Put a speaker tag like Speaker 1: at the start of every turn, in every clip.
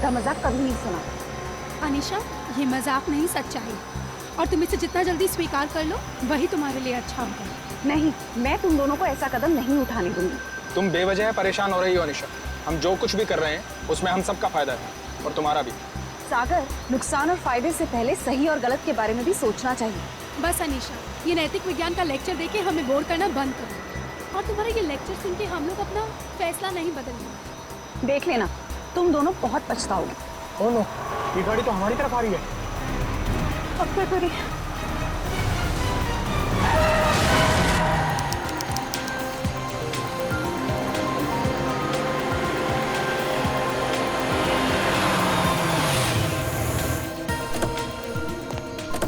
Speaker 1: झूठा मजाक कभी नहीं सुना।
Speaker 2: अनीशा, ये मजाक नहीं, सच्चाई। और तुम इसे जितना जल्दी स्वीकार कर लो वही तुम्हारे लिए अच्छा होगा।
Speaker 1: नहीं, मैं तुम दोनों को ऐसा कदम नहीं उठाने दूंगी।
Speaker 3: तुम बेवजह परेशान हो रही हो अनीशा। हम जो कुछ भी कर रहे हैं उसमें हम सबका फायदा है और तुम्हारा भी।
Speaker 1: सागर, नुकसान और फायदे से पहले सही और गलत के बारे में भी सोचना चाहिए।
Speaker 2: बस अनीशा, ये नैतिक विज्ञान का लेक्चर देके हमें बोर करना बंद करो। और तुम्हारा ये लेक्चर सुन के हम लोग अपना फैसला नहीं बदलेंगे।
Speaker 1: देख लेना, तुम दोनों बहुत पछताओगे।
Speaker 3: ओ नो, ये गाड़ी तो हमारी तरफ आ रही है।
Speaker 1: अब क्या करें?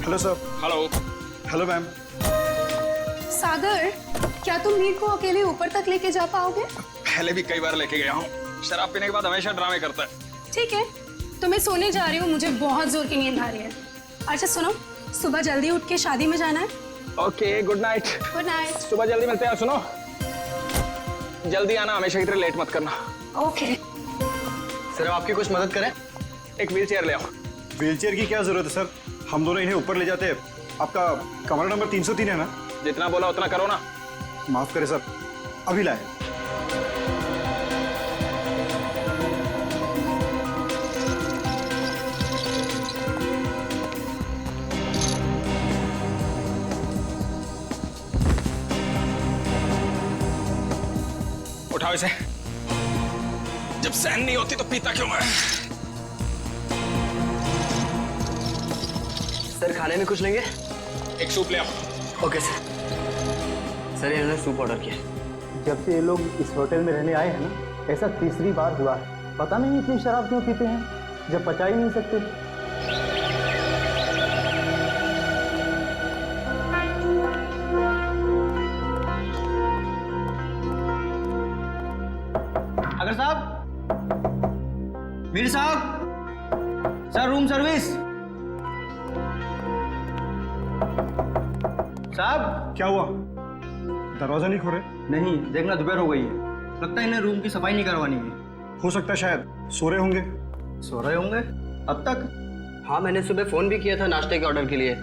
Speaker 4: Hello sir.
Speaker 3: Hello.
Speaker 4: Hello ma'am.
Speaker 2: Sagar, क्या तुम मीर को अकेले ऊपर तक लेके जा पाओगे?
Speaker 3: पहले भी कई बार लेके गया हूँ। शराब पीने के बाद हमेशा ड्रामे करता है।
Speaker 2: ठीक है, तो मैं सोने जा रही हूँ, मुझे बहुत जोर की नींद आ रही है। अच्छा सुनो, सुबह जल्दी उठ के शादी में जाना है।
Speaker 3: Okay, good night.
Speaker 2: Good night.
Speaker 3: सुबह जल्दी मिलते हैं। सुनो, जल्दी आना, हमेशा की तरह लेट मत करना।
Speaker 2: ओके।
Speaker 3: सर, आपकी कुछ मदद करें? एक व्हील चेयर ले आओ।
Speaker 4: व्हीलचेयर की क्या जरूरत है सर? हम दोनों इन्हें ऊपर ले जाते हैं। आपका कमरा नंबर 303 है ना?
Speaker 3: जितना बोला उतना करो ना।
Speaker 4: माफ करें सर, अभी लाए।
Speaker 3: उठाओ इसे। जब सहन नहीं होती तो पीता क्यों है?
Speaker 5: सर, खाने में कुछ लेंगे?
Speaker 3: एक सूप ले आओ।
Speaker 5: Okay sir. सर, इन्होंने सूप ऑर्डर किया।
Speaker 6: जब से ये लोग इस होटल में रहने आए हैं ना, ऐसा तीसरी बार हुआ है। पता नहीं इतनी शराब क्यों पीते हैं जब पचा ही नहीं सकते।
Speaker 5: अगर साहब, मीर साहब, सर रूम सर्विस। साहब,
Speaker 4: क्या हुआ? दरवाजा नहीं खोले?
Speaker 5: नहीं, देखना दोपहर हो गई है, लगता है इन्हें रूम की सफाई नहीं करवानी है।
Speaker 4: हो सकता है शायद सो रहे होंगे।
Speaker 5: सो रहे होंगे अब तक? हाँ, मैंने सुबह फोन भी किया था नाश्ते के ऑर्डर के लिए,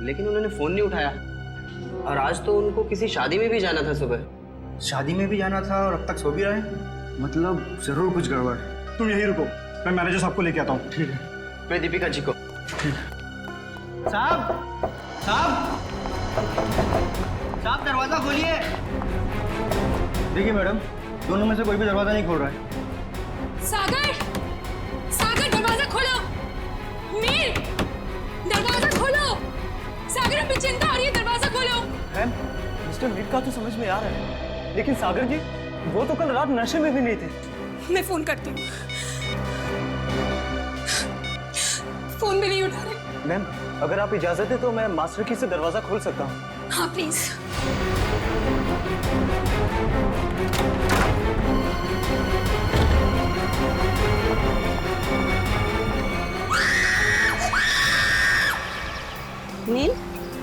Speaker 5: लेकिन उन्होंने फोन नहीं उठाया। और आज तो उनको किसी शादी में भी जाना था सुबह। शादी में भी जाना था और अब तक सो भी रहे हैं, मतलब जरूर कुछ गड़बड़ है।
Speaker 4: तुम यहीं रुको, मैं मैनेजर साहब को लेके आता हूँ। ठीक है।
Speaker 5: मैं दीपिका जी को। साहब, साहब, साहब, दरवाजा खोलिए। देखिए मैडम, दोनों में से कोई भी दरवाजा नहीं खोल रहा है।
Speaker 2: सागर, सागर, दरवाजा खोलो। मीर, दरवाजा खोलो। सागर, हमें चिंता हो रही है, दरवाजा खोलो।
Speaker 6: मैम, मिस्टर मीर का तो समझ में आ रहा है, लेकिन सागर जी, वो तो कल रात नशे में भी नहीं थे।
Speaker 2: मैं फोन करती हूँ। फोन भी नहीं उठा रहे।
Speaker 6: मैम, अगर आप इजाजत है तो मैं मास्टर की से दरवाजा खोल सकता हूँ।
Speaker 2: हाँ प्लीज।
Speaker 1: नील,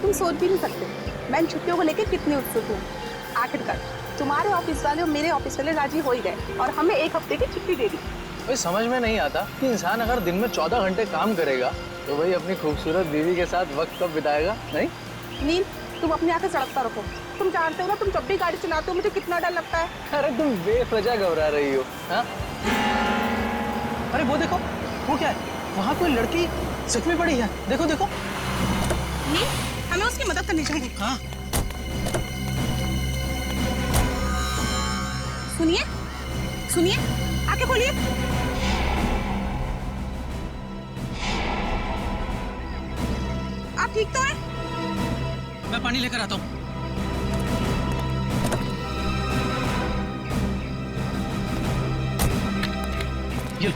Speaker 1: तुम सोच भी नहीं सकते मैं इन छुट्टियों को लेकर कितनी उत्सुक हूँ। आखिरकार तुम्हारे ऑफिस वाले और मेरे ऑफिस वाले राजी हो ही गए और हमें एक हफ्ते की छुट्टी दे दी।
Speaker 7: भाई समझ में नहीं आता कि इंसान अगर दिन में 14 घंटे काम करेगा तो वही अपनी खूबसूरत बीवी के साथ वक्त कब बिताएगा? नहीं
Speaker 1: नील, तुम अपने आंखें सड़कता रखो। तुम जानते हो ना, तुम जब भी गाड़ी चलाते हो मुझे कितना डर लगता है।
Speaker 7: अरे तुम बेवजह घबरा रही हो। हाँ, अरे वो देखो, वो क्या है? वहाँ कोई लड़की जख्मी पड़ी है। देखो देखो।
Speaker 1: नील, हमें उसकी मदद करनी चाहिए।
Speaker 7: हाँ,
Speaker 1: सुनिए, सुनिए, आंखें खोलिए। आप ठीक तो हैं?
Speaker 7: मैं पानी लेकर आता हूँ। ये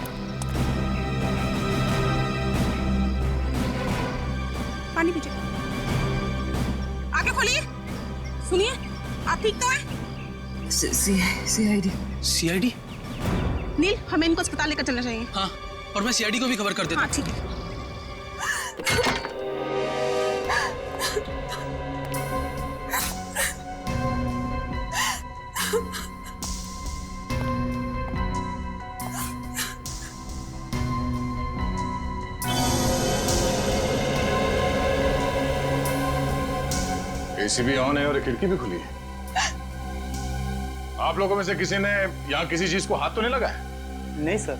Speaker 1: पानी पीजिए। आंखें खोलिए। सुनिए, आप ठीक तो हैं?
Speaker 7: सीआईडी?
Speaker 1: नील, हमें इनको अस्पताल लेकर चलना चाहिए।
Speaker 7: हाँ, और मैं सीआईडी को भी खबर कर देता हूँ।
Speaker 1: हाँ ठीक है।
Speaker 8: एसी भी ऑन है और खिड़की भी खुली है। आप लोगों में से किसी ने यहाँ किसी चीज को हाथ तो नहीं लगाया?
Speaker 6: नहीं सर,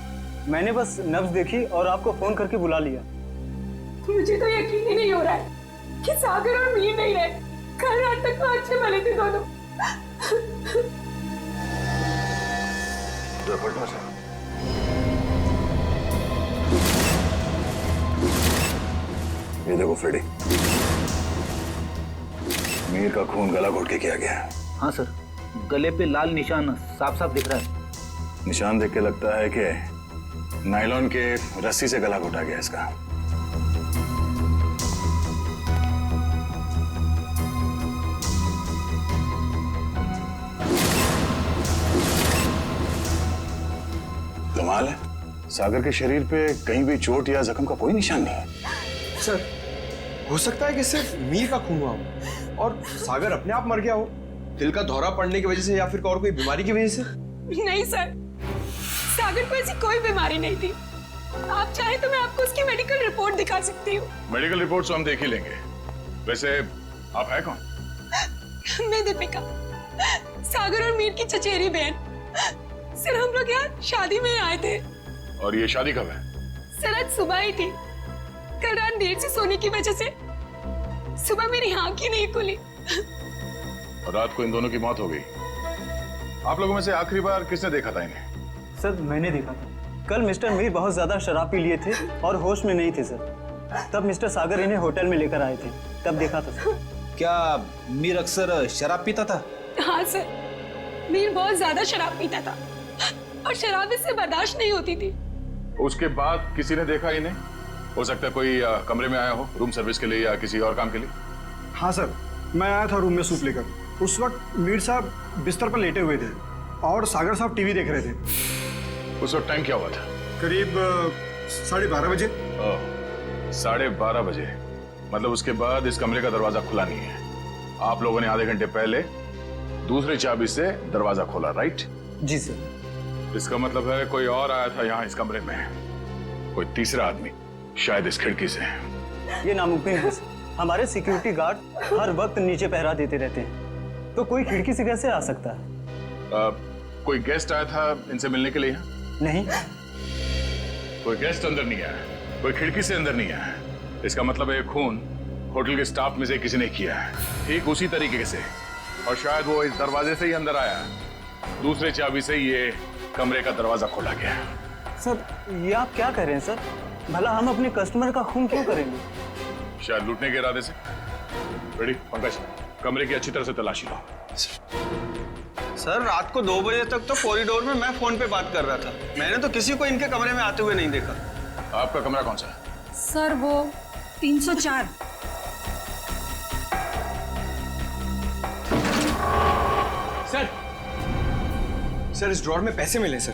Speaker 6: मैंने बस नब्ज देखी और आपको फोन करके बुला लिया।
Speaker 2: मुझे तो यकीन ही नहीं हो रहा है कि सागर और मीर नहीं रहे। कल रात तक तो अच्छे भले थे दोनों।
Speaker 8: ये देखो फ्रेडी, मीर का खून गला घोट के किया गया है।
Speaker 9: हाँ सर, गले पे लाल निशान साफ साफ दिख रहा है।
Speaker 8: निशान देख के लगता है कि नायलॉन के रस्सी से गला घोटा गया इसका। कमाल है, सागर के शरीर पे कहीं भी चोट या जख्म का कोई निशान नहीं है।
Speaker 4: सर, हो सकता है कि सिर्फ मीर का खून हुआ हो और सागर अपने आप मर गया हो, दिल का दौरा पड़ने की वजह से या फिर और कोई बीमारी की वजह से।
Speaker 2: नहीं सर, सागर को ऐसी कोई बीमारी नहीं थी। आप चाहे तो मैं आपको उसकी मेडिकल रिपोर्ट दिखा सकती हूँ।
Speaker 8: मेडिकल रिपोर्ट तो हम देख ही लेंगे। वैसे आप है कौन?
Speaker 2: मैं दीपिका, सागर और मीर की चचेरी बहन। सर, हम लोग यहाँ शादी में आए थे।
Speaker 8: और ये शादी कब है?
Speaker 2: सर, आज सुबह ही थी। कल रात देर से सोने की वजह से सुबह मेरी आंख ही नहीं खुली।
Speaker 8: और रात को इन दोनों की मौत हो गई। आप लोगों में से आखिरी बार किसने देखा था इन्हें?
Speaker 6: सर, मैंने देखा था। कल मिस्टर मीर बहुत ज्यादा शराब पी लिए थे और होश में नहीं थे सर। तब मिस्टर सागर इन्हें होटल में लेकर आए थे, तब देखा था सर।
Speaker 9: क्या मीर अक्सर शराब पीता था?
Speaker 2: हाँ सर, मीर बहुत ज्यादा शराब पीता था और शराब इससे बर्दाश्त नहीं होती थी।
Speaker 8: उसके बाद किसी ने देखा इन्हें? हो सकता है कोई कमरे में आया हो रूम सर्विस के लिए या किसी और काम के लिए।
Speaker 4: हाँ सर, मैं आया था रूम में सूप लेकर। उस वक्त मीर साहब बिस्तर पर लेटे हुए थे और सागर साहब टीवी देख रहे थे।
Speaker 8: उस वक्त टाइम क्या हुआ था?
Speaker 4: करीब 12:30 बजे।
Speaker 8: 12:30 बजे, मतलब उसके बाद इस कमरे का दरवाजा खुला नहीं है। आप लोगों ने आधे घंटे पहले दूसरी चाबी से दरवाजा खोला, राइट?
Speaker 6: जी सर।
Speaker 8: इसका मतलब है कोई और आया था यहाँ इस कमरे में, कोई तीसरा आदमी, शायद इस खिड़की से।
Speaker 6: ये नामुमकिन है सर। हमारे सिक्योरिटी गार्ड हर वक्त नीचे पहरा देते रहते हैं, तो कोई खिड़की से कैसे आ सकता है?
Speaker 8: कोई गेस्ट आया था इनसे मिलने के लिए?
Speaker 6: नहीं।
Speaker 8: कोई गेस्ट अंदर नहीं आया, कोई खिड़की से अंदर नहीं आया। इसका मतलब है खून होटल के स्टाफ में से किसी ने किया है, ठीक उसी तरीके से। और शायद वो इस दरवाजे से ही अंदर आया, दूसरे चाबी से ये कमरे का दरवाजा खोला गया।
Speaker 6: सर, ये आप क्या कह रहे हैं सर? भला हम अपने कस्टमर का खून क्यों करेंगे?
Speaker 8: शायद लूटने के इरादे से। रेडी पंकज, कमरे की अच्छी तरह से तलाशी लो।
Speaker 5: सर, रात को 2 बजे तक तो कॉरिडोर में मैं फोन पे बात कर रहा था। मैंने तो किसी को इनके कमरे में आते हुए नहीं देखा।
Speaker 8: आपका कमरा कौन सा है?
Speaker 2: सर, वो 304।
Speaker 4: सर, इस ड्रॉर में पैसे मिले सर।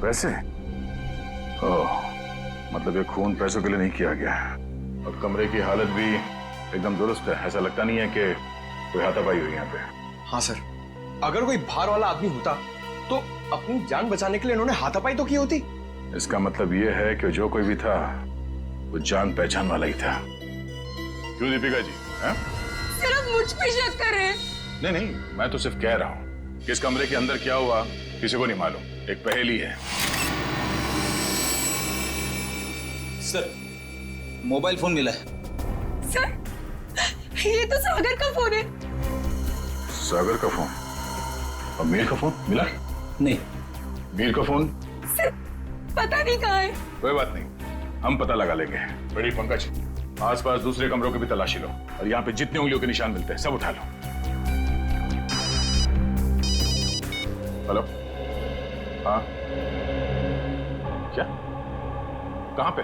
Speaker 8: पैसे? ओह, मतलब ये खून पैसों के लिए नहीं किया गया। और कमरे की हालत भी एकदम दुरुस्त है, ऐसा लगता नहीं है कि कोई हाथापाई हुई यहाँ पे।
Speaker 4: हाँ सर, अगर कोई बाहर वाला आदमी होता तो अपनी जान बचाने के लिए इन्होंने हाथापाई तो की होती।
Speaker 8: इसका मतलब ये है कि जो कोई भी था वो जान पहचान वाला ही था। क्यों दीपिका जी? हैं?
Speaker 2: सर, आप मुझ पे शक कर रहे हैं?
Speaker 8: नहीं नहीं, मैं तो सिर्फ कह रहा हूँ कि इस कमरे के अंदर क्या हुआ किसी को नहीं मालूम, एक पहेली है।
Speaker 9: सर, मोबाइल फोन मिला है।
Speaker 2: सर, ये तो सागर का फोन है।
Speaker 8: सागर का फोन? और मीर का फोन मिला?
Speaker 9: नहीं।
Speaker 8: मीर का फोन?
Speaker 2: सर, पता नहीं कहाँ है।
Speaker 8: कोई बात नहीं, हम पता लगा लेंगे। बड़ी पंकज, आसपास दूसरे कमरों की भी तलाशी लो और यहाँ पे जितने उंगलियों के निशान मिलते हैं सब उठा लो। हेलो? हाँ? क्या? कहाँ पे?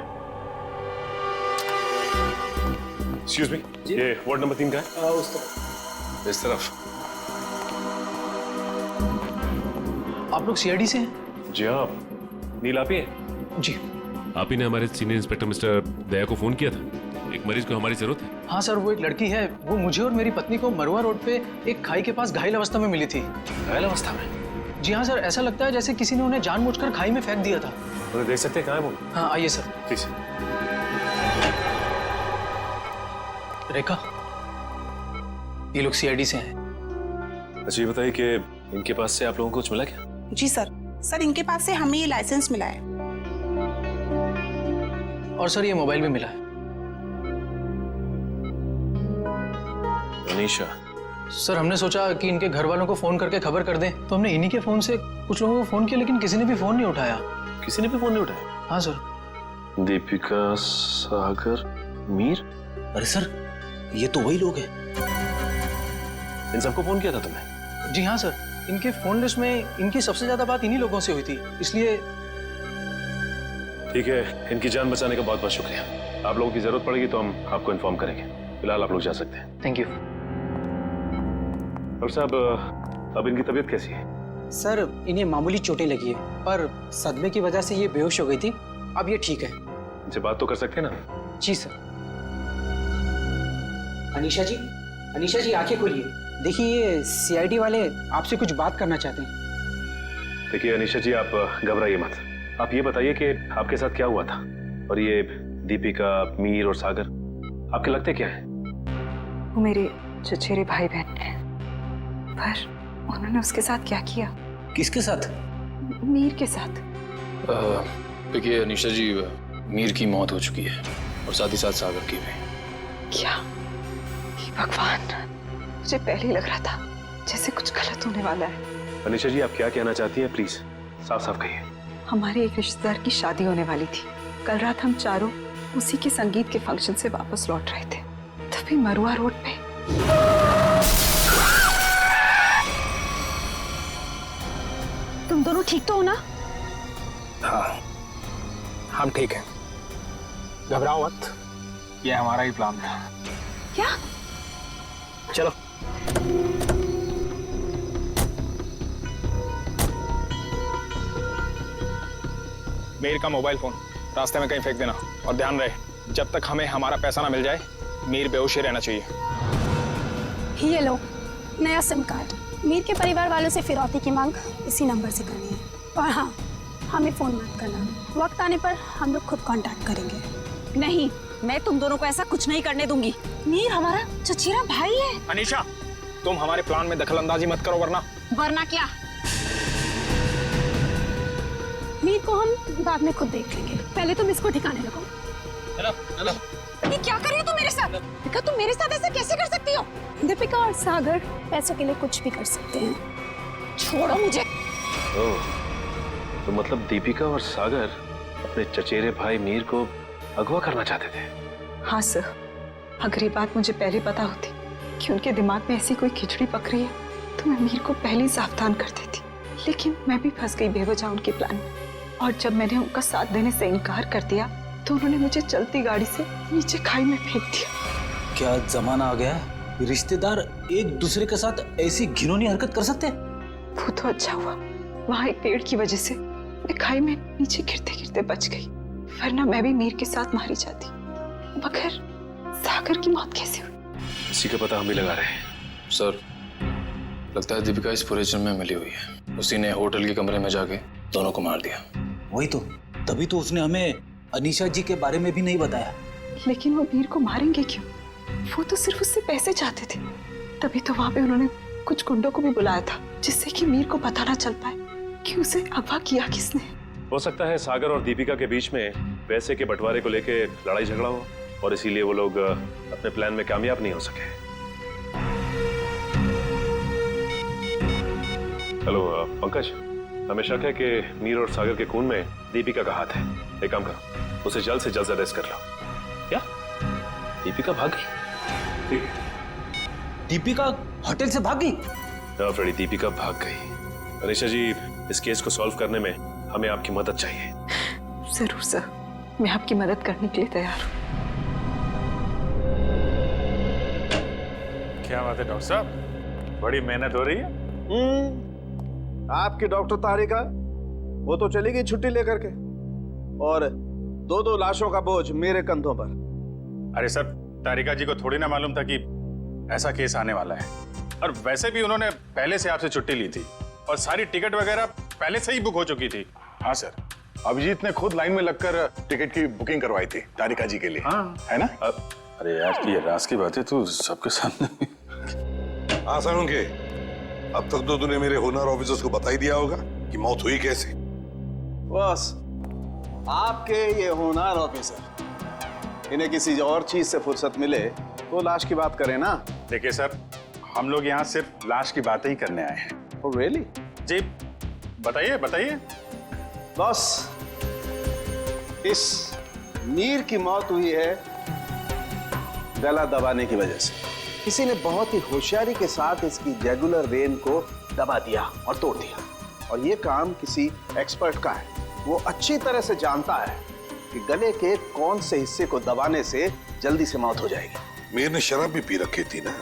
Speaker 8: एक्सक्यूज मी, ये वार्ड नंबर 3 का है?
Speaker 6: उस तरफ।
Speaker 8: इस तरफ?
Speaker 7: आप लोग सीआईडी से हैं?
Speaker 10: जी हाँ, नील आप ही हैं?
Speaker 7: जी।
Speaker 10: आप ही ने हमारे सीनियर इंस्पेक्टर मिस्टर दया को फोन किया था, एक मरीज को हमारी जरूरत है।
Speaker 7: हाँ सर, वो एक लड़की है, वो मुझे और मेरी पत्नी को मरुआ रोड पे एक खाई के पास घायल अवस्था में मिली थी।
Speaker 10: घायल अवस्था में?
Speaker 7: जी हाँ सर, ऐसा लगता है जैसे किसी ने उन्हें जानबूझकर खाई में फेंक दिया था।
Speaker 10: तो देख सकते हैं कहाँ है वो?
Speaker 7: हाँ, आइए सर।
Speaker 10: प्लीज।
Speaker 7: रेखा, ये लोग सीआईडी से हैं।
Speaker 10: अच्छा, ये बताइए कि इनके पास से आप लोगों को कुछ मिला क्या?
Speaker 1: जी सर। सर इनके पास से हमें ये लाइसेंस मिला है।
Speaker 7: और सर ये मोबाइल भी मिला है।
Speaker 10: अनीशा,
Speaker 7: सर हमने सोचा कि इनके घर वालों को फोन करके खबर कर दें, तो हमने इन्हीं के फोन से कुछ लोगों को फोन किया, लेकिन किसी ने भी फोन नहीं उठाया।
Speaker 10: किसी ने भी फोन नहीं उठाया?
Speaker 7: हाँ सर।
Speaker 10: दीपिका, सागर, मीर।
Speaker 9: अरे सर, ये तो वही लोग हैं।
Speaker 10: इन सबको फोन किया था तुमने?
Speaker 7: जी हाँ सर, इनके फोन लिस्ट में इनकी सबसे ज्यादा बात इन्हीं लोगों से हुई थी, इसलिए।
Speaker 10: ठीक है, इनकी जान बचाने का बहुत बहुत शुक्रिया। आप लोगों की जरूरत पड़ेगी तो हम आपको इन्फॉर्म करेंगे। फिलहाल आप लोग जा सकते हैं।
Speaker 7: Thank you.
Speaker 10: डॉक्टर साहब, अब इनकी तबीयत कैसी है?
Speaker 11: सर इन्हें मामूली चोटें लगी है, पर सदमे की वजह से ये बेहोश हो गई थी। अब ये ठीक है।
Speaker 10: इनसे बात तो कर सकते हैं ना?
Speaker 11: जी सर। अनीशा जी आंखें खोलिए। देखिए ये सीआईडी वाले आपसे कुछ बात करना चाहते हैं।
Speaker 10: देखिए अनीशा जी, आप घबराइए मत। आप ये बताइए कि आपके साथ क्या हुआ था, और ये दीपिका, मीर और सागर आपके लगते क्या हैं?
Speaker 12: वो मेरे चचेरे भाई बहन हैं, पर उन्होंने उसके साथ क्या किया?
Speaker 9: किसके साथ?
Speaker 12: मीर के साथ।
Speaker 7: देखिए अनीशा जी, मीर की मौत हो चुकी है और साथ ही साथ सागर की भी।
Speaker 12: क्या? हे भगवान, मुझे पहले ही लग रहा था जैसे कुछ गलत होने वाला है।
Speaker 10: अनीशा जी, आप क्या कहना चाहती हैं? प्लीज साफ साफ कहिए।
Speaker 12: हमारे एक रिश्तेदार की शादी होने वाली थी। कल रात हम चारों उसी के संगीत के फंक्शन से वापस लौट रहे थे, तभी मरुआ रोड पे
Speaker 2: तुम दोनों ठीक तो हो ना?
Speaker 3: हाँ, हम ठीक हैं। घबराओ मत, ये हमारा ही प्लान था।
Speaker 2: क्या?
Speaker 3: चलो। मीर का मोबाइल फोन रास्ते में कहीं फेंक देना, और ध्यान रहे जब तक हमें हमारा पैसा ना मिल जाए मीर बेहोश ही रहना चाहिए।
Speaker 2: ये लो नया सिम कार्ड। मीर के परिवार वालों से फिरौती की मांग इसी नंबर से करनी है। और हाँ, हमें फोन मत करना, वक्त आने पर हम लोग खुद कांटेक्ट करेंगे।
Speaker 12: नहीं, मैं तुम दोनों को ऐसा कुछ नहीं करने दूंगी।
Speaker 2: मीर हमारा चचेरा भाई है।
Speaker 3: अनीशा, तुम हमारे प्लान में दखल अंदाजी मत करो, वरना
Speaker 12: क्या?
Speaker 2: मीर को हम बाद में खुद देख लेंगे, पहले तुम इसको ठिकाने लगाओ।
Speaker 3: चलो।
Speaker 12: ये क्या कर रही हो तुम मेरे साथ? दीपिका, तुम मेरे साथ ऐसा कैसे कर सकती हो?
Speaker 2: दीपिका और सागर पैसों के लिए कुछ भी कर सकते हैं।
Speaker 12: छोड़ो मुझे।
Speaker 10: ओह, तो मतलब दीपिका और सागर अपने चचेरे भाई मीर को अगवा करना चाहते थे?
Speaker 12: हाँ सर, अगर ये बात मुझे पहले पता होती कि उनके दिमाग में ऐसी कोई खिचड़ी पक रही है तो मैं मीर को पहले ही सावधान कर देती। लेकिन मैं भी फंस गई बेवजह उनके प्लान में, और जब मैंने उनका साथ देने से इनकार कर दिया तो उन्होंने मुझे चलती गाड़ी से नीचे खाई में फेंक दिया।
Speaker 9: क्या जमाना आ गया है? रिश्तेदार एक दूसरे के साथ ऐसी घिनौनी हरकत कर सकते हैं?
Speaker 12: वो तो अच्छा हुआ, वहाँ एक पेड़ की वजह से मैं खाई में नीचे गिरते गिरते बच गई, वरना मैं भी मीर के साथ मारी जाती। मगर सागर की मौत कैसे हुई?
Speaker 10: इसी का पता हम भी लगा रहे हैं।
Speaker 7: सर, लगता है दीपिका इस पूरे जुर्म में मिली हुई है। उसी ने होटल के कमरे में जाके दोनों को मार दिया।
Speaker 9: वही तो, तभी तो उसने हमें अनीशा जी के बारे में भी नहीं बताया।
Speaker 12: लेकिन वो मीर को मारेंगे क्यों? वो तो सिर्फ उससे पैसे चाहते थे। तभी तो वहां पे उन्होंने कुछ गुंडों को भी बुलाया था, जिससे कि मीर को पता ना चल पाए कि उसे अगवा किया किसने।
Speaker 10: हो सकता है सागर और दीपिका के बीच में पैसे के बंटवारे को लेके लड़ाई झगड़ा हो, और इसीलिए वो लोग अपने प्लान में कामयाब नहीं हो सके। हेलो पंकज, हमें शक है कि मीर और सागर के खून में दीपिका का हाथ है। एक काम करो, उसे जल्द से जल्द अरेस्ट कर लो। क्या? दीपिका भाग गई? ठीक है।
Speaker 9: दीपिका होटल से भाग गई?
Speaker 10: हाँ फ्रेडी, दीपिका भाग गई। अनीशा जी, इस केस को सॉल्व करने में हमें आपकी मदद चाहिए।
Speaker 12: जरूर सर, मैं आपकी मदद करने के लिए तैयार हूँ।
Speaker 8: क्या बात है डॉक्टर साहब, बड़ी मेहनत हो रही है।
Speaker 13: आपकी डॉक्टर तारिका, वो तो चली गई छुट्टी लेकर के, और दो लाशों का बोझ मेरे कंधों पर।
Speaker 8: अरे सर, तारिका जी को थोड़ी ना मालूम था कि ऐसा केस आने वाला है, और वैसे भी उन्होंने पहले से आपसे छुट्टी ली थी और सारी टिकट वगैरह पहले से ही बुक हो चुकी थी।
Speaker 14: हाँ सर, अभिजीत ने खुद लाइन में लगकर टिकट की बुकिंग करवाई थी तारिका जी के लिए।
Speaker 8: हाँ।
Speaker 14: है ना?
Speaker 8: अरे यार, ये राज की बातें तो सबके सामने
Speaker 15: हाँ साळुंखे, अब तक तो तूने मेरे होनर ऑफिसर्स को बता ही दिया होगा कि मौत हुई कैसे।
Speaker 13: बस आपके ये होनहार ऑफिसर, इन्हें किसी और चीज से फुर्सत मिले तो लाश की बात करें ना।
Speaker 14: देखिए सर, हम लोग यहाँ सिर्फ लाश की बातें ही करने आए हैं।
Speaker 13: Oh, really?
Speaker 14: जी बताइए बताइए।
Speaker 13: बस इस मीर की मौत हुई है गला दबाने की वजह से। किसी ने बहुत ही होशियारी के साथ इसकी जुगुलर वेन को दबा दिया और तोड़ दिया, और ये काम किसी एक्सपर्ट का है। वो अच्छी तरह से जानता है कि गले के कौन से हिस्से को दबाने से जल्दी से मौत हो जाएगी।
Speaker 15: मीर ने शराब भी पी रखी थी ना?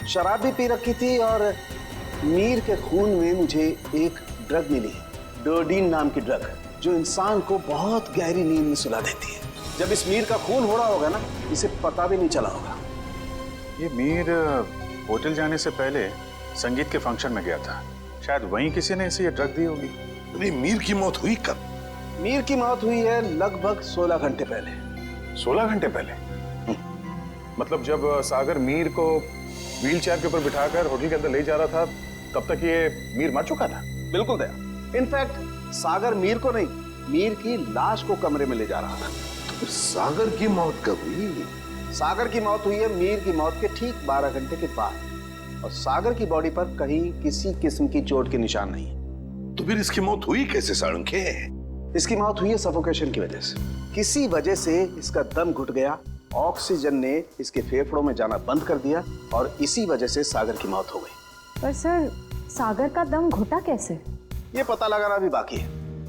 Speaker 13: शराब भी पी रखी थी, और मीर के खून में मुझे एक ड्रग मिली, डोडीन नाम की ड्रग, जो इंसान को बहुत गहरी नींद में सुला देती है। जब इस मीर का खून हो रहा होगा ना, इसे पता भी नहीं चला होगा।
Speaker 14: ये मीर होटल जाने से पहले संगीत के फंक्शन में गया था, शायद वहीं किसी ने इसे ये ड्रग दी होगी।
Speaker 15: नहीं, मीर की मौत हुई कब?
Speaker 13: मीर की मौत हुई है लगभग 16 घंटे पहले।
Speaker 14: 16 घंटे पहले? मतलब जब सागर मीर को व्हील चेयर के ऊपर बिठाकर होटल के अंदर ले जा रहा था, तब तक ये मीर मर चुका था?
Speaker 13: बिल्कुल दया। इनफैक्ट सागर मीर को नहीं, मीर की लाश को कमरे में ले जा रहा था।
Speaker 15: तो फिर सागर की मौत कब हुई?
Speaker 13: सागर की मौत हुई है मीर की मौत के ठीक 12 घंटे के बाद, और सागर की बॉडी पर कहीं किसी किस्म की चोट के निशान नहीं है।
Speaker 15: तो फिर इसकी मौत हुई कैसे साळुंखे?
Speaker 13: इसकी मौत हुई है सफोकेशन की वजह से। किसी वजह से इसका दम घुट गया, ऑक्सीजन ने इसके फेफड़ों में जाना बंद कर दिया, और इसी वजह से सागर की मौत हो गई।
Speaker 16: पर सर, सागर का दम घुटा कैसे?
Speaker 13: ये पता लगाना भी बाकी है,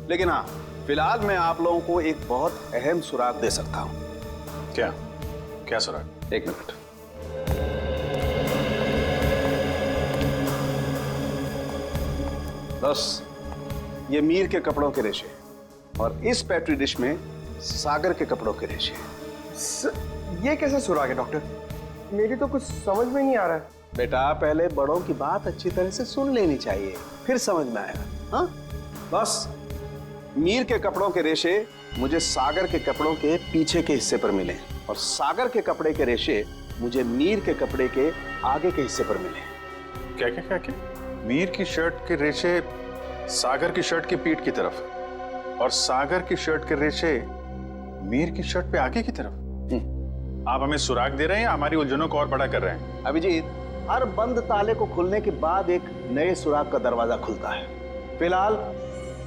Speaker 13: लेकिन हाँ, फिलहाल मैं आप लोगों को एक बहुत अहम सुराग दे सकता हूँ।
Speaker 14: क्या क्या सुराग?
Speaker 13: एक मिनट। बस ये मीर के कपड़ों के रेशे, और इस पेट्री डिश में सागर के कपड़ों के रेशे।
Speaker 5: ये कैसे सुराग है डॉक्टर? मेरी तो कुछ समझ में नहीं आ रहा है।
Speaker 13: बेटा, पहले बड़ों की बात अच्छी तरह से सुन लेनी चाहिए, फिर समझ में आएगा। हाँ, बस मीर के कपड़ों के रेशे मुझे सागर के कपड़ों के पीछे के हिस्से पर मिले, और सागर के कपड़े के रेशे मुझे मीर के कपड़े के आगे के हिस्से पर मिले।
Speaker 14: क्या क्या क्या क्या? मीर की शर्ट के रेशे सागर की शर्ट की पीठ की तरफ, और सागर की शर्ट के रेशे मीर की शर्ट पे आगे की तरफ। आप हमें सुराग दे रहे हैं या हमारी उलझनों को और बड़ा कर रहे हैं?
Speaker 13: अभिजीत, हर बंद ताले को खुलने के बाद एक नए सुराग का दरवाजा खुलता है। फिलहाल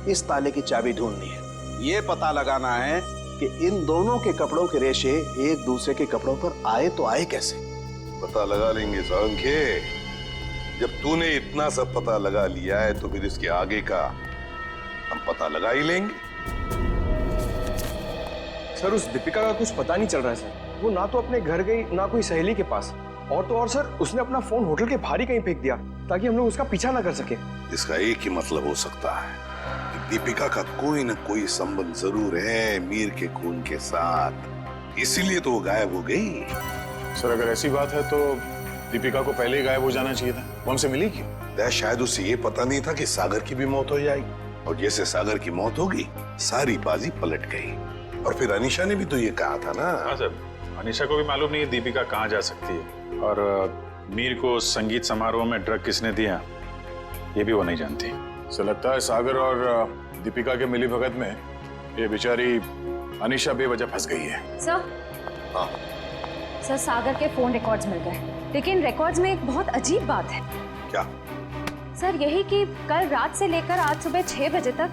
Speaker 13: इस ताले की चाबी ढूंढनी है। ये पता लगाना है कि इन दोनों के कपड़ों के रेशे एक दूसरे के कपड़ों पर आए तो आए कैसे।
Speaker 15: पता लगा लेंगे साळुंखे। जब तूने इतना सब पता लगा लिया है तो फिर इसके आगे का हम पता लगा ही लेंगे।
Speaker 5: सर, उस दीपिका का कुछ पता नहीं चल रहा है सर। वो ना तो अपने घर गई, ना कोई सहेली के पास, और तो और सर, उसने अपना फोन होटल के बाहर ही कहीं फेंक दिया ताकि हम लोग उसका पीछा ना कर सके।
Speaker 15: इसका एक ही मतलब हो सकता है कि दीपिका का कोई ना कोई संबंध जरूर है मीर के खून के साथ, इसीलिए तो वो गायब हो गई।
Speaker 14: सर, अगर ऐसी बात है तो दीपिका को पहले ही गायब हो जाना चाहिए था। वो हमसे मिली क्यों?
Speaker 15: शायद उसे ये पता नहीं था कि सागर की भी मौत हो जाएगी, और जैसे सागर की मौत होगी सारी बाजी पलट गई। और फिर अनीशा ने भी तो ये कहा था ना।
Speaker 14: हाँ सर, अनीशा को भी मालूम नहीं है दीपिका कहाँ जा सकती है, और मीर को संगीत समारोह में ड्रग किसने दिया ये भी वो नहीं जानती। सो लगता है सागर और दीपिका के मिली भगत में ये बेचारी अनीशा बेवजह फंस गई है।
Speaker 16: सर,
Speaker 15: हाँ
Speaker 16: सर, सागर के फोन रिकॉर्ड्स मिल गए, लेकिन रिकॉर्ड्स में एक बहुत अजीब बात है।
Speaker 15: क्या?
Speaker 16: सर, यही कि कल रात से लेकर आज सुबह 6 बजे तक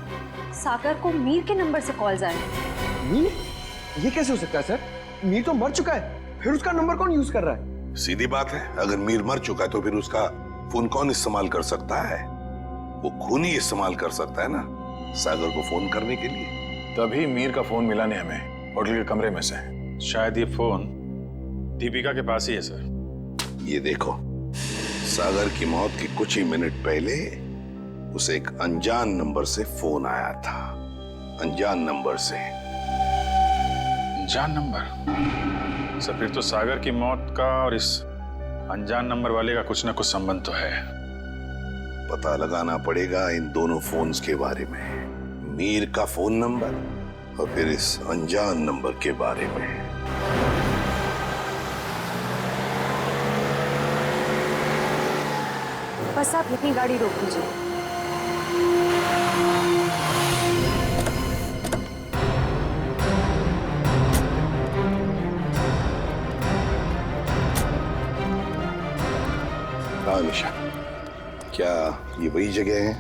Speaker 16: सागर को मीर के नंबर से कॉल्स आए।
Speaker 5: मीर? ये कैसे हो सकता है सर? मीर तो मर चुका है, फिर उसका नंबर कौन यूज कर रहा है?
Speaker 15: सीधी बात है, अगर मीर मर चुका है तो फिर उसका फोन कौन इस्तेमाल कर सकता है? वो खून ही इस्तेमाल कर सकता है ना सागर को फोन करने के लिए।
Speaker 14: तभी मीर का फोन मिला नहीं हमें होटल के कमरे में से। शायद ये फोन दीपिका के पास ही है सर।
Speaker 15: ये देखो, सागर की मौत के कुछ ही मिनट पहले उसे एक अनजान नंबर से फोन आया था। अनजान नंबर से।
Speaker 14: अनजान नंबर? सर, फिर तो सागर की मौत का और इस अनजान नंबर वाले का कुछ ना कुछ संबंध तो है।
Speaker 15: पता लगाना पड़ेगा इन दोनों फोन्स के बारे में, मीर का फोन नंबर और फिर इस अनजान नंबर के बारे में।
Speaker 16: बस आप यहीं गाड़ी रोक दीजिए।
Speaker 15: हाँ निशा, क्या ये वही जगह है?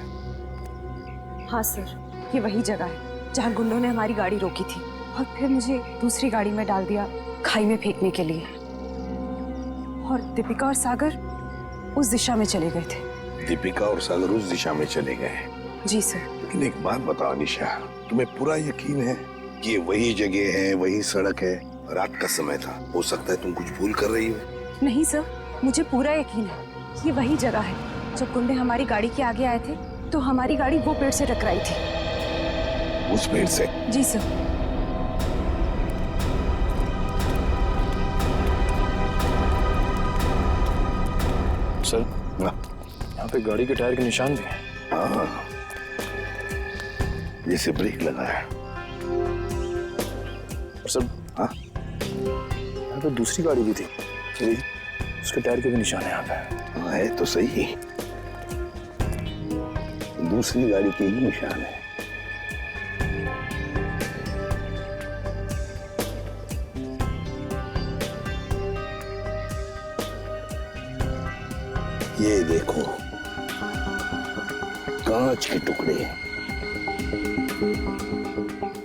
Speaker 16: हाँ सर, ये वही जगह है जहाँ गुंडों ने हमारी गाड़ी रोकी थी और फिर मुझे दूसरी गाड़ी में डाल दिया खाई में फेंकने के लिए। और दीपिका और सागर उस दिशा में चले गए थे।
Speaker 15: दीपिका और सागर उस दिशा में चले गए?
Speaker 16: जी सर।
Speaker 15: लेकिन एक बात बताओ निशा, तुम्हें पूरा यकीन है कि ये वही जगह है, वही सड़क है? रात का समय था, हो सकता है तुम कुछ भूल कर रही हो।
Speaker 16: नहीं सर, मुझे पूरा यकीन है ये वही जगह है। जब गुंडे हमारी गाड़ी के आगे आए थे तो हमारी गाड़ी वो पेड़ से टकराई थी।
Speaker 15: उस पेड़ से?
Speaker 16: जी सर।
Speaker 3: सर, यहाँ पे गाड़ी के टायर के निशान भी हैं।
Speaker 15: हाँ, जैसे ब्रेक लगा है।
Speaker 3: और सर, हाँ, यहाँ पे दूसरी गाड़ी भी थी, चलिए उसके टायर के भी निशान है यहाँ पे।
Speaker 15: हाँ, है तो सही, दूसरी गाड़ी के ही निशान है। ये देखो, कांच के टुकड़े,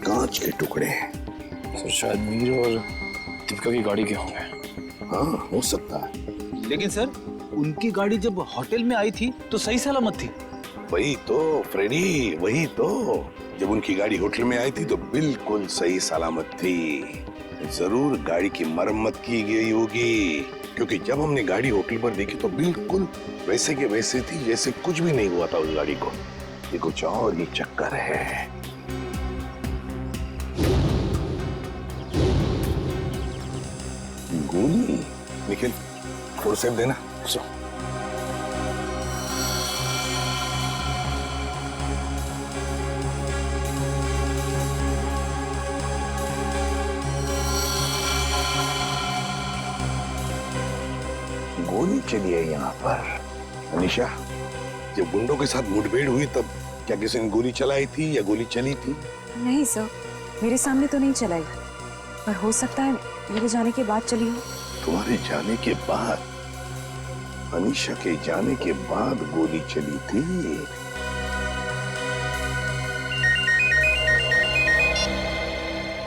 Speaker 15: कांच के टुकड़े।
Speaker 3: सर शायद मीर और दीपिका की गाड़ी के होंगे।
Speaker 15: हाँ, हो सकता है।
Speaker 9: लेकिन सर, उनकी गाड़ी जब होटल में आई थी तो सही सलामत थी।
Speaker 15: वही तो फ्रेडी, वही तो। जब उनकी गाड़ी होटल में आई थी तो बिल्कुल सही सलामत थी। जरूर गाड़ी की मरम्मत की गई होगी, क्योंकि जब हमने गाड़ी होटल पर देखी तो बिल्कुल वैसे के वैसे थी जैसे कुछ भी नहीं हुआ था उस गाड़ी को। ये कुछ और ही चक्कर है। गोली? निखिल, फोर्सेप देना। सो गोली चली है यहाँ पर। अनीशा, जब गुंडों के साथ मुठभेड़ हुई तब क्या किसी ने गोली चलाई थी या गोली चली थी?
Speaker 16: नहीं सर, मेरे सामने तो नहीं चलाई, पर हो सकता है मेरे जाने के बाद चली हो।
Speaker 15: तुम्हारे जाने के बाद? अनीशा के जाने के बाद गोली चली थी?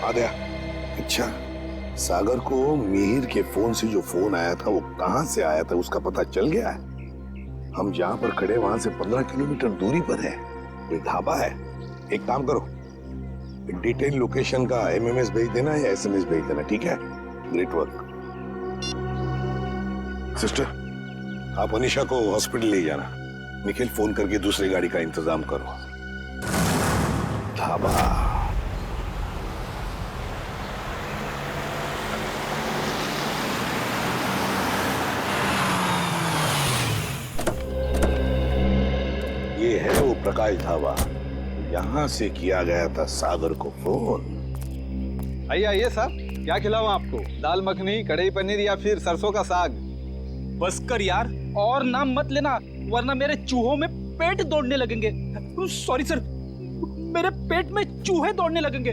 Speaker 15: आद्या, अच्छा, सागर को मिहिर के फोन से जो फोन आया था वो कहां से आया था उसका पता चल गया है? हम जहां पर खड़े वहां से 15 किलोमीटर दूरी पर है, कोई ढाबा है। एक काम करो, डिटेल लोकेशन का एमएमएस भेज देना या एसएमएस भेज देना, ठीक है? Great work. सिस्टर, आप अनीशा को हॉस्पिटल ले जाना। निखिल, फोन करके दूसरी गाड़ी का इंतजाम करो। ढाबा। ये है वो प्रकाश ढाबा, यहां से किया गया था सागर को फोन।
Speaker 17: आइए आइए साहब, क्या खिलाऊं आपको? दाल मखनी, कढ़ाई पनीर या फिर सरसों का साग?
Speaker 9: बस कर यार, और नाम मत लेना वरना मेरे चूहों में पेट दौड़ने लगेंगे। सॉरी सर, मेरे पेट में चूहे दौड़ने लगेंगे।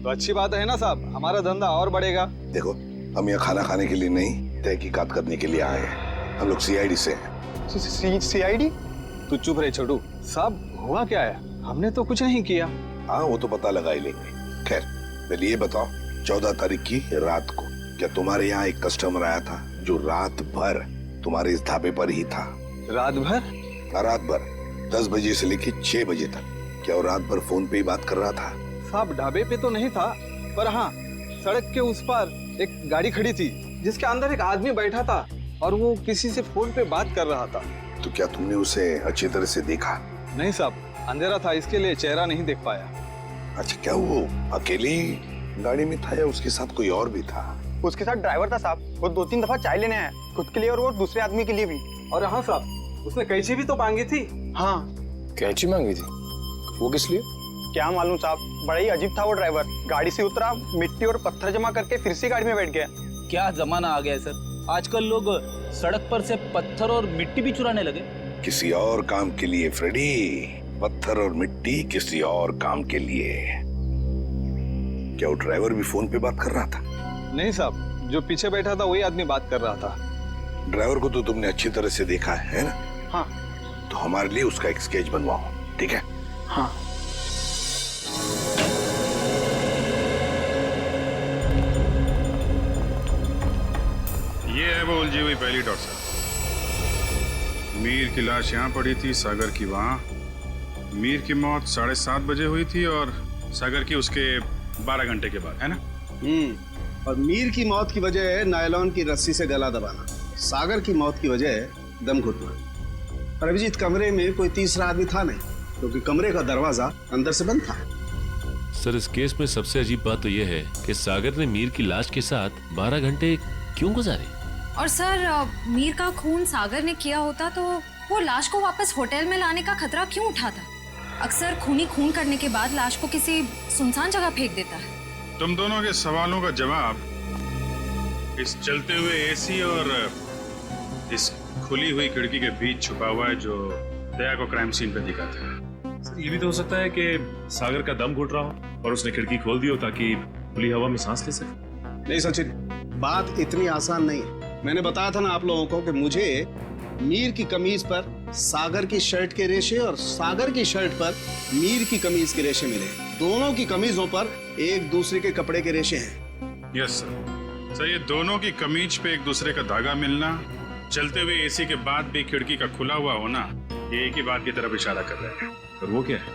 Speaker 17: तो अच्छी बात है ना साहब, हमारा धंधा और बढ़ेगा।
Speaker 15: देखो, हम यहाँ खाना खाने के लिए नहीं, तहकीकात करने के लिए आए हैं। हम लोग सीआईडी से हैं।
Speaker 17: सीआईडी? तू चुप रहे छोटू। साहब, हुआ क्या है? हमने तो कुछ नहीं किया।
Speaker 15: हाँ, वो तो पता लगा ही लेंगे। खैर, पहले ये बताओ, 14 तारीख की रात को क्या तुम्हारे यहाँ एक कस्टमर आया था जो रात भर तुम्हारे इस ढाबे पर ही था?
Speaker 17: रात भर?
Speaker 15: रात भर 10 बजे से लेकर 6 बजे तक। क्या वो रात भर फोन पे ही बात कर रहा था?
Speaker 17: साहब, ढाबे पे तो नहीं था, पर हाँ, सड़क के उस पार एक गाड़ी खड़ी थी जिसके अंदर एक आदमी बैठा था और वो किसी से फोन पे बात कर रहा था।
Speaker 15: तो क्या तुमने उसे अच्छी तरह से देखा?
Speaker 17: नहीं साहब, अंधेरा था, इसके लिए चेहरा नहीं देख पाया।
Speaker 15: अच्छा, क्या वो अकेली गाड़ी में था या उसके साथ कोई और भी था?
Speaker 6: उसके साथ ड्राइवर था साहब, वो 2-3 दफा चाय लेने आया, खुद के लिए और वो दूसरे आदमी के लिए भी।
Speaker 17: और हाँ साहब, उसने कैंची भी तो मांगी थी।
Speaker 6: हाँ।
Speaker 3: कैंची मांगी थी? वो किस लिए?
Speaker 6: क्या मालूम साहब, बड़ा ही अजीब था वो ड्राइवर। गाड़ी से उतरा, मिट्टी और पत्थर जमा करके फिर से गाड़ी में बैठ गया।
Speaker 9: क्या जमाना आ गया है सर, आजकल लोग सड़क पर से पत्थर और मिट्टी भी चुराने लगे।
Speaker 15: किसी और काम के लिए फ्रेडी, पत्थर और मिट्टी किसी और काम के लिए। क्या वो ड्राइवर भी फोन पे बात कर रहा था?
Speaker 17: नहीं साहब, जो पीछे बैठा था वही आदमी बात कर रहा था।
Speaker 15: ड्राइवर को तो तुमने अच्छी तरह से देखा है ना?
Speaker 17: हाँ।
Speaker 15: तो हमारे लिए उसका एक स्केच बनवाओ, ठीक है?
Speaker 17: हाँ।
Speaker 14: ये है वो उलझी हुई पहली डॉट साहब। मीर की लाश यहाँ पड़ी थी, सागर की वहाँ। मीर की मौत 7:30 बजे हुई थी और सागर की उसके 12 घंटे के बाद, है ना?
Speaker 13: और मीर की मौत की वजह है नायलॉन की रस्सी से गला दबाना, सागर की मौत की वजह है दम घुटना। पर अभिजीत, कमरे में कोई तीसरा आदमी था नहीं, क्योंकि कमरे का दरवाजा अंदर से बंद था।
Speaker 10: सर, इस केस में सबसे अजीब बात तो यह है कि सागर ने मीर की लाश के साथ 12 घंटे क्यों गुजारे?
Speaker 18: और सर, मीर का खून सागर ने किया होता तो वो लाश को वापस होटल में लाने का खतरा क्यों उठाता? अक्सर खूनी खून करने के बाद लाश को किसी सुनसान जगह फेंक देता है।
Speaker 14: तुम दोनों के सवालों का जवाब इस चलते हुए एसी और इस खुली हुई खिड़की के बीच छुपा हुआ है, जो दया को क्राइम सीन पे दिखाता है।
Speaker 10: सर, ये भी तो हो सकता है कि सागर का दम घुट रहा हो और उसने खिड़की खोल दी हो ताकि खुली हवा में सांस ले सके।
Speaker 13: नहीं सचिन, बात इतनी आसान नहीं है। मैंने बताया था ना आप लोगों को कि मुझे मीर की कमीज पर सागर की शर्ट के रेशे और सागर की शर्ट पर मीर की कमीज के रेशे मिले। दोनों की कमीजों पर एक दूसरे के कपड़े के रेशे हैं।
Speaker 14: Yes sir. सर, ये दोनों की कमीज पे एक दूसरे का धागा मिलना, चलते हुए एसी के बाद भी खिड़की का खुला हुआ होना, ये एक ही बात की तरफ इशारा कर रहा है।
Speaker 10: और वो क्या है?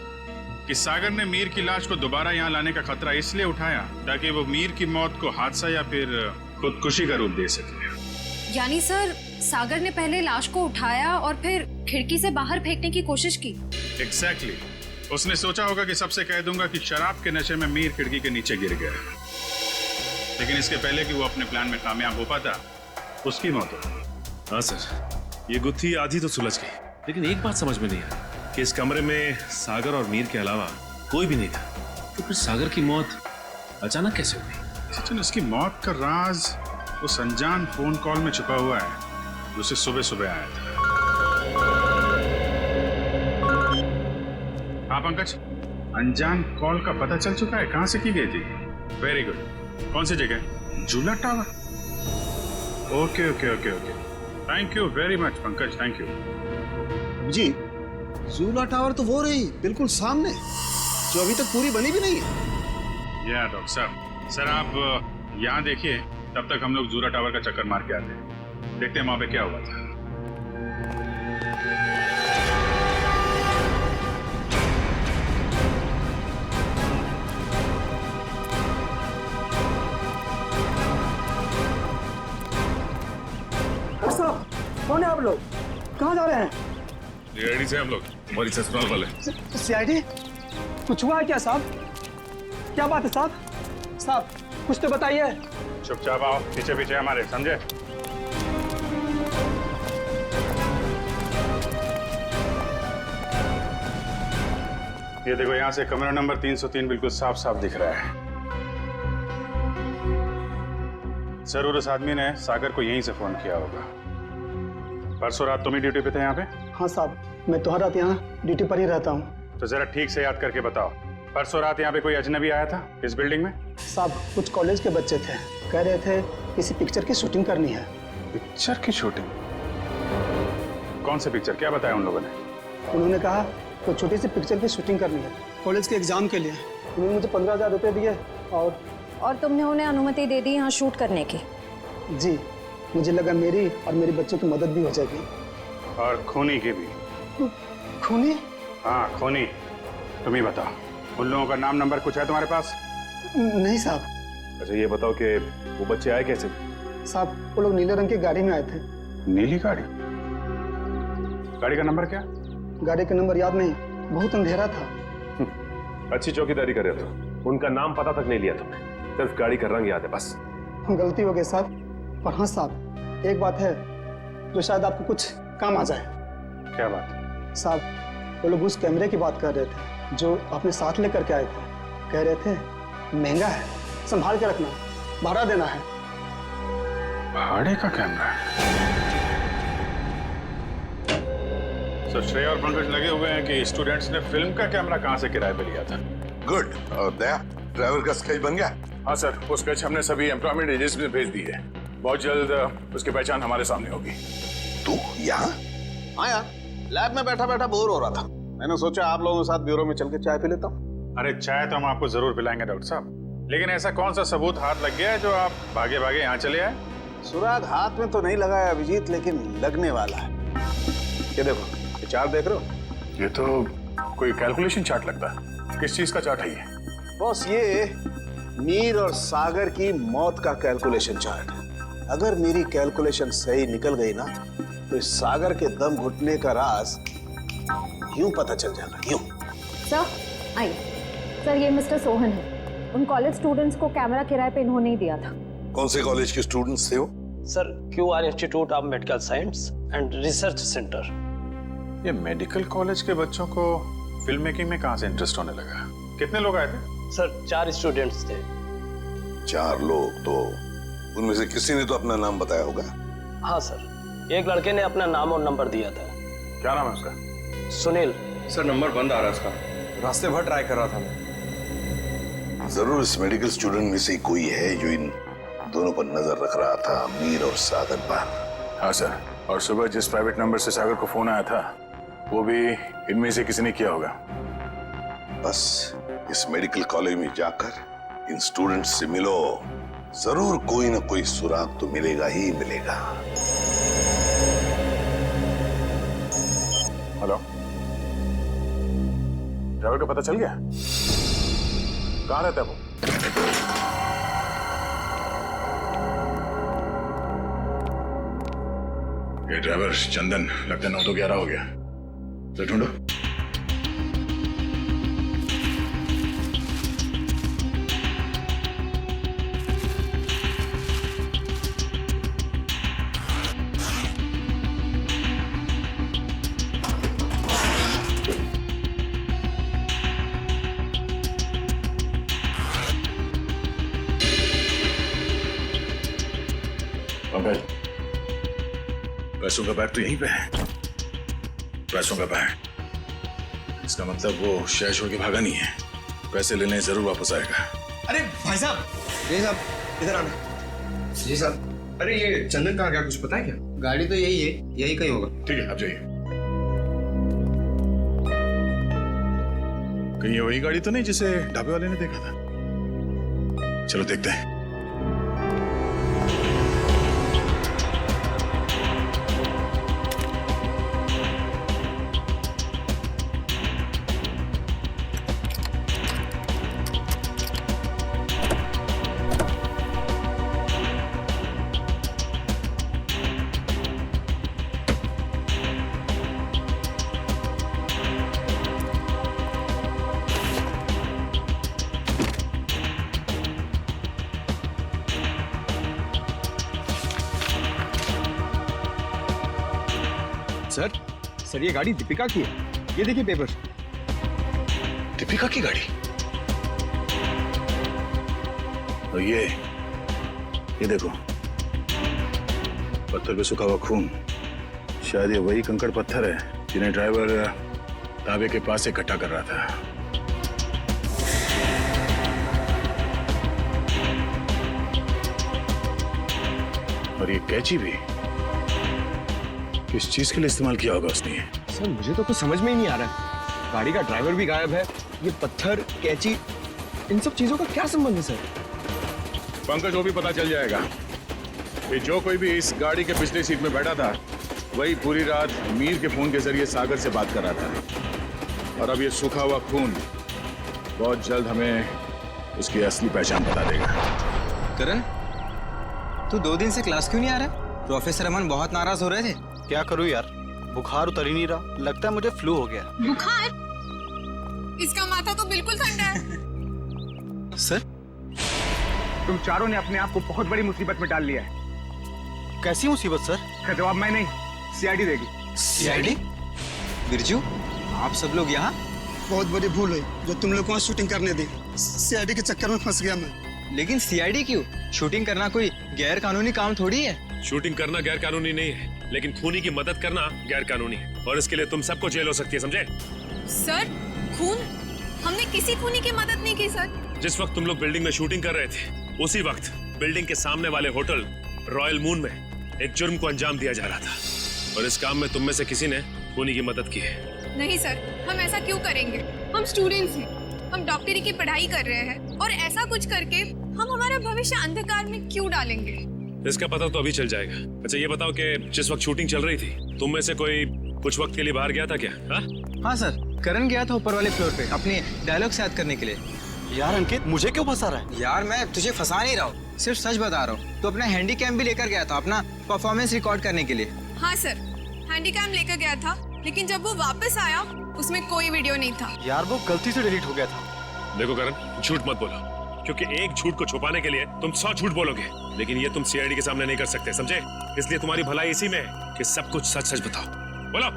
Speaker 14: कि सागर ने मीर की लाश को दोबारा यहाँ लाने का खतरा इसलिए उठाया ताकि वो मीर की मौत को हादसा या फिर खुदकुशी का रूप दे सके।
Speaker 18: यानी सर, सागर ने पहले लाश को उठाया और फिर खिड़की से बाहर फेंकने की कोशिश की।
Speaker 14: एग्जैक्टली। उसने सोचा होगा कि सबसे कह दूंगा कि शराब के नशे में मीर खिड़की के नीचे गिर गया, लेकिन इसके पहले कि वो अपने प्लान में कामयाब हो पाता, उसकी मौत हो।
Speaker 10: हाँ सर, ये गुत्थी आधी तो सुलझ गई, लेकिन एक बात समझ में नहीं आई कि इस कमरे में सागर और मीर के अलावा कोई भी नहीं था, तो फिर सागर की मौत अचानक कैसे हो गई?
Speaker 14: सचिन, उसकी मौत का राज उस अनजान फोन कॉल में छुपा हुआ है, जो उसे सुबह सुबह आया था। हाँ पंकज, अनजान कॉल का पता चल चुका है कहाँ से की गई थी? Very good. कौन सी जगह? Jhula tower. Okay okay okay okay, thank you very much Pankaj, thank you.
Speaker 13: जी, झूला टावर तो वो रही बिल्कुल सामने, जो अभी तक पूरी बनी भी नहीं है।
Speaker 14: या डॉक्टर साहब, सर आप यहाँ देखिए, तब तक हम लोग झूला टावर का चक्कर मार के आते हैं, देखते हैं वहां पे क्या हुआ था।
Speaker 6: साहब, कौन है आप लोग? कहाँ जा रहे हैं?
Speaker 14: रेडी से हम लोग, हमारी ससुराल वाले।
Speaker 6: सीआईडी? कुछ हुआ है क्या साहब? क्या बात है साहब? साहब कुछ तो बताइए।
Speaker 14: चुपचाप आओ, पीछे पीछे हमारे, समझे? ये देखो, यहाँ से कमरा नंबर 303 बिल्कुल साफ साफ दिख रहा है। जरूर उस आदमी ने सागर को यहीं से फोन किया होगा। परसों रात तुम ही ड्यूटी पे थे यहाँ पे?
Speaker 6: हाँ साहब, मैं तो हर रात यहाँ ड्यूटी पर ही रहता हूँ।
Speaker 14: तो जरा ठीक से याद करके बताओ, परसों रात यहाँ पे कोई अजनबी आया था इस बिल्डिंग में?
Speaker 6: साहब, कुछ कॉलेज के बच्चे थे, कह रहे थे किसी पिक्चर की शूटिंग करनी है।
Speaker 14: पिक्चर की शूटिंग? कौन सी पिक्चर, क्या बताया उन लोगों ने?
Speaker 6: उन्होंने कहा तो छोटी सी पिक्चर की शूटिंग करनी है कॉलेज के एग्जाम के लिए। उन्होंने मुझे 15,000 रुपये दिए और
Speaker 18: तुमने उन्हें अनुमति दे दी यहाँ शूट करने की?
Speaker 6: जी, मुझे लगा मेरी और मेरे बच्चों की मदद भी हो जाएगी।
Speaker 14: और खूनी की भी।
Speaker 6: खूनी?
Speaker 14: हाँ खूनी। तुम ही बताओ, उन लोगों का नाम नंबर कुछ है तुम्हारे पास?
Speaker 6: नहीं साहब।
Speaker 10: अच्छा ये बताओ कि वो बच्चे आए कैसे?
Speaker 6: साहब, वो लोग नीले रंग की गाड़ी में आए थे।
Speaker 14: नीली गाड़ी? गाड़ी का नंबर क्या?
Speaker 6: गाड़ी का नंबर याद नहीं, बहुत अंधेरा था।
Speaker 10: अच्छी चौकीदारी कर रहे हो। उनका नाम पता तक नहीं लिया तुमने, सिर्फ गाड़ी का रंग याद है बस।
Speaker 6: गलती हो गई साहब। पर हाँ साहब, एक बात है जो शायद आपको कुछ काम आ जाए।
Speaker 14: क्या बात?
Speaker 6: साहब, वो लोग उस कैमरे की बात कर रहे थे जो आपने साथ लेकर के आए थे। कह रहे थे महंगा है, संभाल के रखना, भाड़ा देना है।
Speaker 14: भाड़े का कैमरा? सर श्रेया और पंकज लगे हुए हैं कि स्टूडेंट्स ने फिल्म का कैमरा कहां से किराए पे लिया था।
Speaker 15: गुड। और दया, ड्राइवर का स्केच बन गया?
Speaker 14: हाँ सर, वो स्केच हमने सभी एम्प्लॉयमेंट एजेंसी में भेज दी है। बहुत जल्द उसकी पहचान हमारे सामने होगी।
Speaker 15: तू यहाँ?
Speaker 13: हाँ यार, लैब में बैठा बैठा बोर हो रहा था। मैंने सोचा आप लोगों के साथ ब्यूरो में चल के चाय पी लेता हूँ।
Speaker 14: अरे चाय तो हम आपको जरूर पिलाएंगे डॉक्टर साहब, लेकिन ऐसा कौन सा सबूत हाथ लग गया है जो आप भागे भागे यहाँ चले आए?
Speaker 13: सुराग हाथ में तो नहीं लगाया अभिजीत, लेकिन लगने वाला है। ये देखो, ये चार्ट देख रहे हो?
Speaker 14: ये तो कोई कैलकुलेशन चार्ट लगता है। किस चीज का चार्ट है ये?
Speaker 13: बॉस, ये मीर और सागर की मौत का कैलकुलेशन चार्ट है। अगर मेरी कैलकुलेशन सही निकल गई ना, तो इस सागर के दम घुटने का राज यूं पता चल जाएगा, यूं।
Speaker 16: सर आइए। सर, ये मिस्टर सोहन है। उन कॉलेज स्टूडेंट्स को कैमरा किराए पे इन्होंने ही दिया था।
Speaker 15: कौन से कॉलेज के स्टूडेंट्स थे वो?
Speaker 7: Sir, QR institute of medical science and research centre.
Speaker 14: ये मेडिकल कॉलेज के बच्चों को फिल्म मेकिंग में कहाँ से इंटरेस्ट होने लगा? कितने लोग आए थे?
Speaker 7: सर, 4 स्टूडेंट्स थे।
Speaker 15: 4 लोग? तो उनमें से किसी ने तो अपना नाम बताया होगा।
Speaker 7: हाँ सर, एक लड़के ने अपना नाम और नंबर दिया था।
Speaker 14: क्या नाम है उसका?
Speaker 7: सुनील।
Speaker 17: सर, नंबर बंद आ रहा है उसका। रास्ते भर ट्राई कर रहा था मैं।
Speaker 15: जरूर इस मेडिकल स्टूडेंट में से कोई है जो इन दोनों पर नजर रख रहा था, मीर और सागर पर।
Speaker 14: हाँ सर, और सुबह जिस प्राइवेट नंबर से सागर को फोन आया था, वो भी इनमें से किसी ने किया होगा।
Speaker 15: बस इस मेडिकल कॉलेज में जाकर इन स्टूडेंट्स से मिलो, जरूर कोई ना कोई सुराग तो मिलेगा ही मिलेगा।
Speaker 14: हेलो, ड्राइवर का पता चल गया? कहाँ रहता है वो? ये ड्राइवर चंदन, लगता है 9 तो 11 हो गया। तो ढूंढो। पंकज, पैसों का बैग तो यहीं पे है। पैसों का बैग, इसका मतलब वो शहर छोड़ के भागा नहीं है। पैसे लेने जरूर वापस आएगा।
Speaker 17: अरे भाई साहब, जी साहब, इधर आना। जी साहब। अरे ये चंदन कहाँ गया, कुछ पता है क्या? गाड़ी तो यही है, यही कहीं होगा।
Speaker 14: ठीक है, आप जाइए। कहीं ये वही गाड़ी तो नहीं जिसे ढाबे वाले ने देखा था? चलो देखते हैं।
Speaker 17: सर, ये गाड़ी दीपिका की है। ये देखिए पेपर।
Speaker 14: दीपिका की गाड़ी? और ये देखो, पत्थर पे सूखा हुआ खून। शायद ये वही कंकड़ पत्थर है जिन्हें ड्राइवर ढाबे के पास इकट्ठा कर रहा था। और ये कैंची भी किस चीज के लिए इस्तेमाल किया होगा उसने?
Speaker 17: सर, मुझे तो कुछ समझ में ही नहीं आ रहा है। गाड़ी का ड्राइवर भी गायब है, ये पत्थर, कैंची, इन सब चीजों का क्या संबंध है सर?
Speaker 14: पंकज, वो भी पता चल जाएगा कि जो कोई भी इस गाड़ी के पिछले सीट में बैठा था, वही पूरी रात मीर के फोन के जरिए सागर से बात कर रहा था। और अब ये सूखा हुआ खून बहुत जल्द हमें उसकी असली पहचान बता देगा।
Speaker 11: करण, तू 2 दिन से क्लास क्यों नहीं आ रहा? प्रोफेसर अमन बहुत नाराज हो रहे थे।
Speaker 19: क्या करूं यार, बुखार उतर ही नहीं रहा। लगता है मुझे फ्लू हो गया।
Speaker 18: बुखार? इसका माथा तो बिल्कुल ठंडा है।
Speaker 19: सर,
Speaker 20: तुम चारों ने अपने आप को बहुत बड़ी मुसीबत में डाल लिया है।
Speaker 19: कैसी मुसीबत सर?
Speaker 20: का जवाब मैं नहीं, सीआईडी देगी।
Speaker 11: सीआईडी? बिरजू, आप सब लोग यहाँ?
Speaker 21: बहुत बड़ी भूल हुई जो तुम लोग को शूटिंग करने दी। सीआईडी के चक्कर में फंस गया मैं।
Speaker 11: लेकिन सीआईडी क्यों? शूटिंग करना कोई गैर कानूनी काम थोड़ी है।
Speaker 10: शूटिंग करना गैर कानूनी नहीं है, लेकिन खूनी की मदद करना गैर कानूनी है और इसके लिए तुम सबको जेल हो सकती है, समझे?
Speaker 16: सर, खून? हमने किसी खूनी की मदद नहीं की सर।
Speaker 10: जिस वक्त तुम लोग बिल्डिंग में शूटिंग कर रहे थे, उसी वक्त बिल्डिंग के सामने वाले होटल रॉयल मून में एक जुर्म को अंजाम दिया जा रहा था और इस काम में तुम में से किसी ने खूनी की मदद की है।
Speaker 16: नहीं सर, हम ऐसा क्यों करेंगे? हम स्टूडेंट्स हैं, हम डॉक्टरी की पढ़ाई कर रहे हैं और ऐसा कुछ करके हम हमारा भविष्य अंधकार में क्यों डालेंगे?
Speaker 10: इसका पता तो अभी चल जाएगा। अच्छा ये बताओ कि जिस वक्त शूटिंग चल रही थी, तुम में से कोई कुछ वक्त के लिए बाहर गया था क्या?
Speaker 7: हाँ सर, करण गया था ऊपर वाले फ्लोर पे अपने डायलॉग याद करने के लिए।
Speaker 19: यार अंकित, मुझे क्यों फंसा रहा है?
Speaker 11: यार मैं तुझे फंसा नहीं रहा हूँ, सिर्फ सच बता रहा हूँ। तो अपना हैंडी कैम भी लेकर गया था अपना परफॉर्मेंस रिकॉर्ड करने के लिए।
Speaker 16: हाँ सर, हैंडी कैम लेकर गया था, लेकिन जब वो वापस आया उसमें कोई वीडियो नहीं था।
Speaker 19: यार वो गलती से डिलीट हो गया था।
Speaker 10: देखो करण, झूठ मत बोलो, क्योंकि एक झूठ को छुपाने के लिए तुम 100 झूठ बोलोगे, लेकिन ये तुम सीआईडी के सामने नहीं कर सकते, समझे? इसलिए तुम्हारी भलाई इसी में है कि सब कुछ सच सच बताओ। बोलो।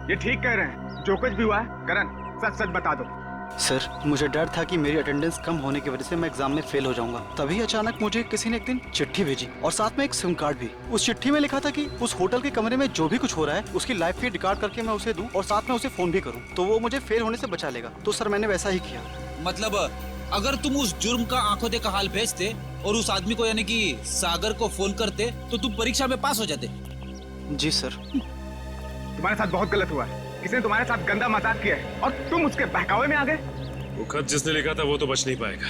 Speaker 20: ये ठीक कह रहे हैं, जो कुछ भी हुआ है करण सच सच बता दो।
Speaker 19: सर, मुझे डर था कि मेरी अटेंडेंस कम होने की वजह से मैं एग्जाम में फेल हो जाऊंगा। तभी अचानक मुझे किसी ने एक दिन चिट्ठी भेजी और साथ में एक सिम कार्ड भी। उस चिट्ठी में लिखा था कि उस होटल के कमरे में जो भी कुछ हो रहा है उसकी लाइव फीड रिकॉर्ड करके मैं उसे दूं और साथ में उसे फोन भी करूं, तो वो मुझे फेल होने से बचा लेगा। तो सर मैंने वैसा ही किया।
Speaker 9: मतलब अगर तुम उस जुर्म का आंखों देखा हाल भेजते और उस आदमी को यानी कि सागर को फोन करते तो तुम परीक्षा में पास हो जाते।
Speaker 19: जी सर।
Speaker 20: तुम्हारे साथ बहुत गलत हुआ है, किसी ने तुम्हारे साथ गंदा मजाक किया है और तुम उसके बहकावे में आ गए।
Speaker 10: वो खत जिसने लिखा था वो तो बच नहीं पाएगा।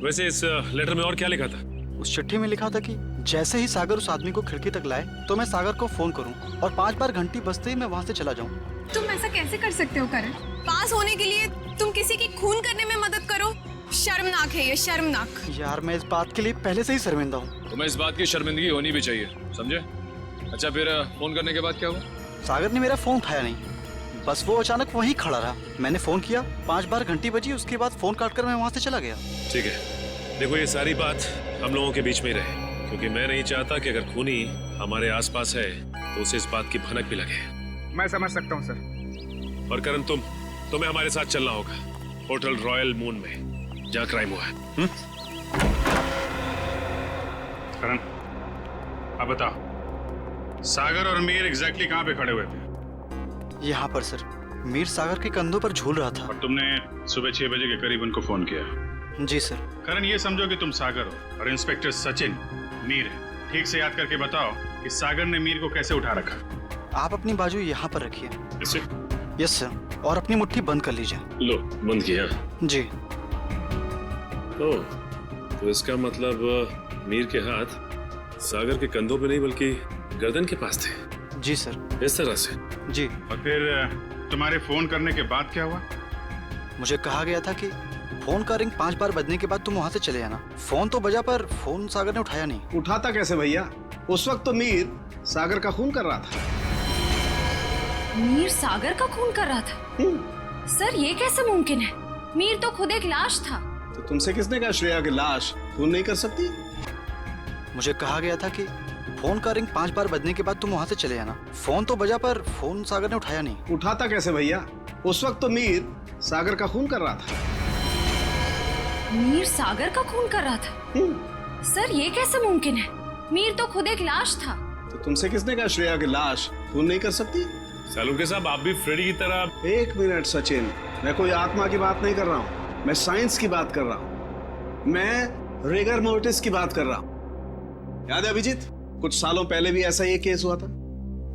Speaker 10: वैसे इस लेटर में और क्या लिखा था?
Speaker 19: उस चिट्ठी में लिखा था कि जैसे ही सागर उस आदमी को खिड़की तक लाए तो मैं सागर को फोन करूं और 5 बार घंटी बजते ही मैं वहां से चला जाऊं।
Speaker 16: तुम ऐसा कैसे कर सकते हो करण? पास होने के लिए तुम किसी की खून करने में मदद करो? शर्मनाक है ये, शर्मनाक।
Speaker 19: यार मैं इस बात के लिए पहले से ही शर्मिंदा हूँ।
Speaker 3: तुम्हें इस बात की शर्मिंदगी होनी भी चाहिए, समझे? अच्छा फिर फोन करने के बाद क्या हुआ?
Speaker 19: सागर ने मेरा फोन उठाया नहीं, बस वो अचानक वहीं खड़ा रहा। मैंने फोन किया, 5 बार घंटी बजी, उसके बाद फोन काटकर मैं वहां से चला गया।
Speaker 10: ठीक है, देखो ये सारी बात हम लोगों के बीच में ही रहे, क्योंकि मैं नहीं चाहता कि अगर खूनी हमारे आसपास है तो उसे इस बात की भनक भी लगे।
Speaker 20: मैं समझ सकता हूँ सर।
Speaker 10: और करण तुम्हें हमारे साथ चलना होगा होटल रॉयल मून में, जहाँ क्राइम हुआ है।
Speaker 14: करण, अब बताओ, सागर और मीर एग्जैक्टली कहाँ पे खड़े हुए थे?
Speaker 19: यहाँ पर सर। मीर सागर के कंधों पर झूल रहा था।
Speaker 14: और तुमने सुबह 6 बजे के करीब उनको फोन किया?
Speaker 19: जी सर।
Speaker 14: करण, ये समझो कि तुम सागर हो और इंस्पेक्टर सचिन मीर है। ठीक से याद करके बताओ कि सागर ने मीर को कैसे उठा रखा?
Speaker 19: आप अपनी बाजू यहाँ पर रखिए।
Speaker 14: इसे?
Speaker 19: यस सर, और अपनी मुट्ठी बंद कर लीजिए।
Speaker 10: लो, बंद किया?
Speaker 19: जी।
Speaker 10: ओह, तो इसका मतलब मीर के हाथ सागर के कंधों पे नहीं बल्कि गर्दन के पास थे।
Speaker 19: जी सर।
Speaker 10: इस तरह से?
Speaker 19: जी।
Speaker 14: और फिर तुम्हारे फोन करने के बाद क्या हुआ?
Speaker 19: मुझे कहा गया था कि फोन का रिंग 5 बार बजने के बाद तुम वहां से चले जाना। फोन तो बजा पर फोन सागर ने उठाया नहीं।
Speaker 13: उठाता कैसे भैया? उस वक्त तो मीर सागर का खून कर रहा था।
Speaker 18: मीर सागर का खून कर रहा था? सर ये कैसे मुमकिन है? मीर तो खुद एक लाश था।
Speaker 13: तो तुमसे किसने कहा श्रेया की लाश खून नहीं कर सकती?
Speaker 19: मुझे कहा गया था कि फोन का रिंग 5 बार बजने के बाद तुम वहां से चले जाना। फोन तो बजा पर फोन सागर ने उठाया नहीं।
Speaker 13: उठाता कैसे भैया? उस वक्त तो मीर सागर का खून कर रहा था।
Speaker 18: मीर सागर का खून कर रहा था? सर ये कैसे मुमकिन है? मीर तो खुद एक लाश था।
Speaker 13: तो तुमसे किसने कहा श्रेया की लाश खून नहीं कर सकती?
Speaker 10: सालुके साहब, आप भी फ्रेडी की तरह।
Speaker 13: 1 मिनट सचिन, मैं कोई आत्मा की बात नहीं कर रहा हूँ, मैं साइंस की बात कर रहा हूँ। मैं रिगर मोर्टिस की बात कर रहा हूँ। याद है अभिजीत, कुछ सालों पहले भी ऐसा ही केस हुआ था।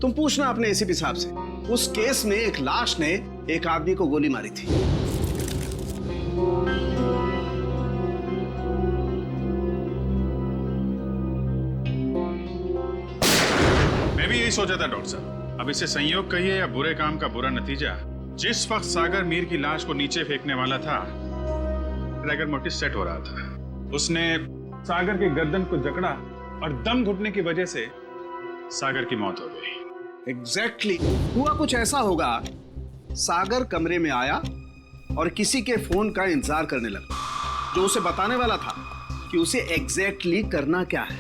Speaker 13: तुम पूछना अपने एसीपी साहब से। उस केस में एक लाश ने एक आदमी को गोली मारी थी।
Speaker 14: मैं भी यही सोचा था डॉक्टर साहब। अब इसे संयोग कहिए या बुरे काम का बुरा नतीजा, जिस वक्त सागर मीर की लाश को नीचे फेंकने वाला था, रिगर मोर्टिस सेट हो रहा था। उसने सागर के गर्दन को जकड़ा और दम घुटने की वजह से सागर की मौत हो गई।
Speaker 13: एग्जैक्टली हुआ कुछ ऐसा होगा, सागर कमरे में आया और किसी के फोन का इंतजार करने लगा, जो उसे बताने वाला था कि उसे एग्जैक्टली करना क्या है।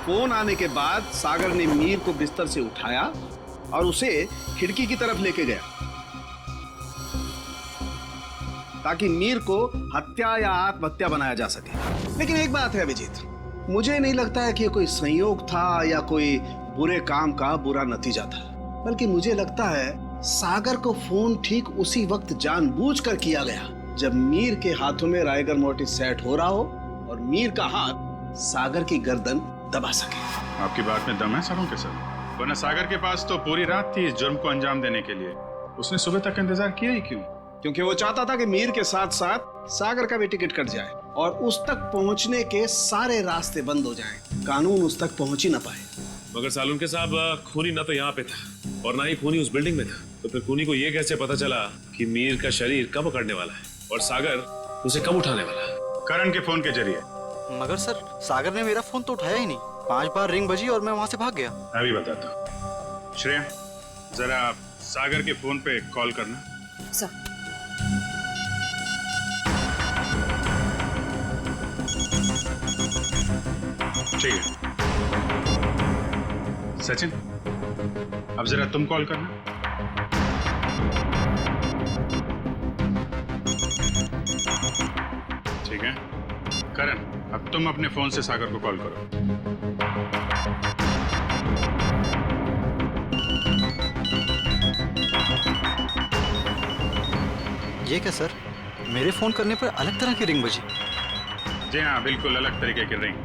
Speaker 13: फोन आने के बाद सागर ने मीर को बिस्तर से उठाया और उसे खिड़की की तरफ लेके गया ताकि मीर को हत्या या आत्महत्या बनाया जा सके। लेकिन एक बात है अभिजीत, मुझे नहीं लगता है कि ये कोई संयोग था या कोई बुरे काम का बुरा नतीजा था, बल्कि मुझे लगता है सागर को फोन ठीक उसी वक्त जानबूझकर किया गया जब मीर के हाथों में राइगर मोर्टिस सेट हो रहा हो और मीर का हाथ सागर की गर्दन दबा सके।
Speaker 14: आपकी बात में दम है सारों के सर, वरना सागर के पास तो पूरी रात थी इस जुर्म को अंजाम देने के लिए। उसने सुबह तक इंतजार किया ही क्यों?
Speaker 13: क्योंकि वो चाहता था कि मीर के साथ साथ सागर का भी टिकट कट जाए और उस तक पहुंचने के सारे रास्ते बंद हो जाएं, कानून उस तक पहुंच ही ना पाए।
Speaker 10: मगर सालुंके साहब, खूनी ना तो यहाँ पे था और ना ही खूनी उस बिल्डिंग में था, तो फिर खूनी को ये कैसे पता चला कि मीर का शरीर कब पकड़ने वाला है और सागर उसे कब उठाने वाला है?
Speaker 14: करण के फोन के जरिए।
Speaker 19: मगर सर, सागर ने मेरा फोन तो उठाया ही नहीं। 5 बार रिंग बजी और मैं वहां से भाग गया।
Speaker 14: मैं भी बताता हूँ। श्रेया, जरा सागर के फोन पे कॉल करना।
Speaker 16: सर।
Speaker 14: ठीक है। सचिन, अब जरा तुम कॉल करना। ठीक है। करण, अब तुम अपने फोन से सागर को कॉल करो।
Speaker 19: ये क्या सर, मेरे फोन करने पर अलग तरह की रिंग बजी?
Speaker 14: जी हाँ, बिल्कुल अलग तरीके की रिंग।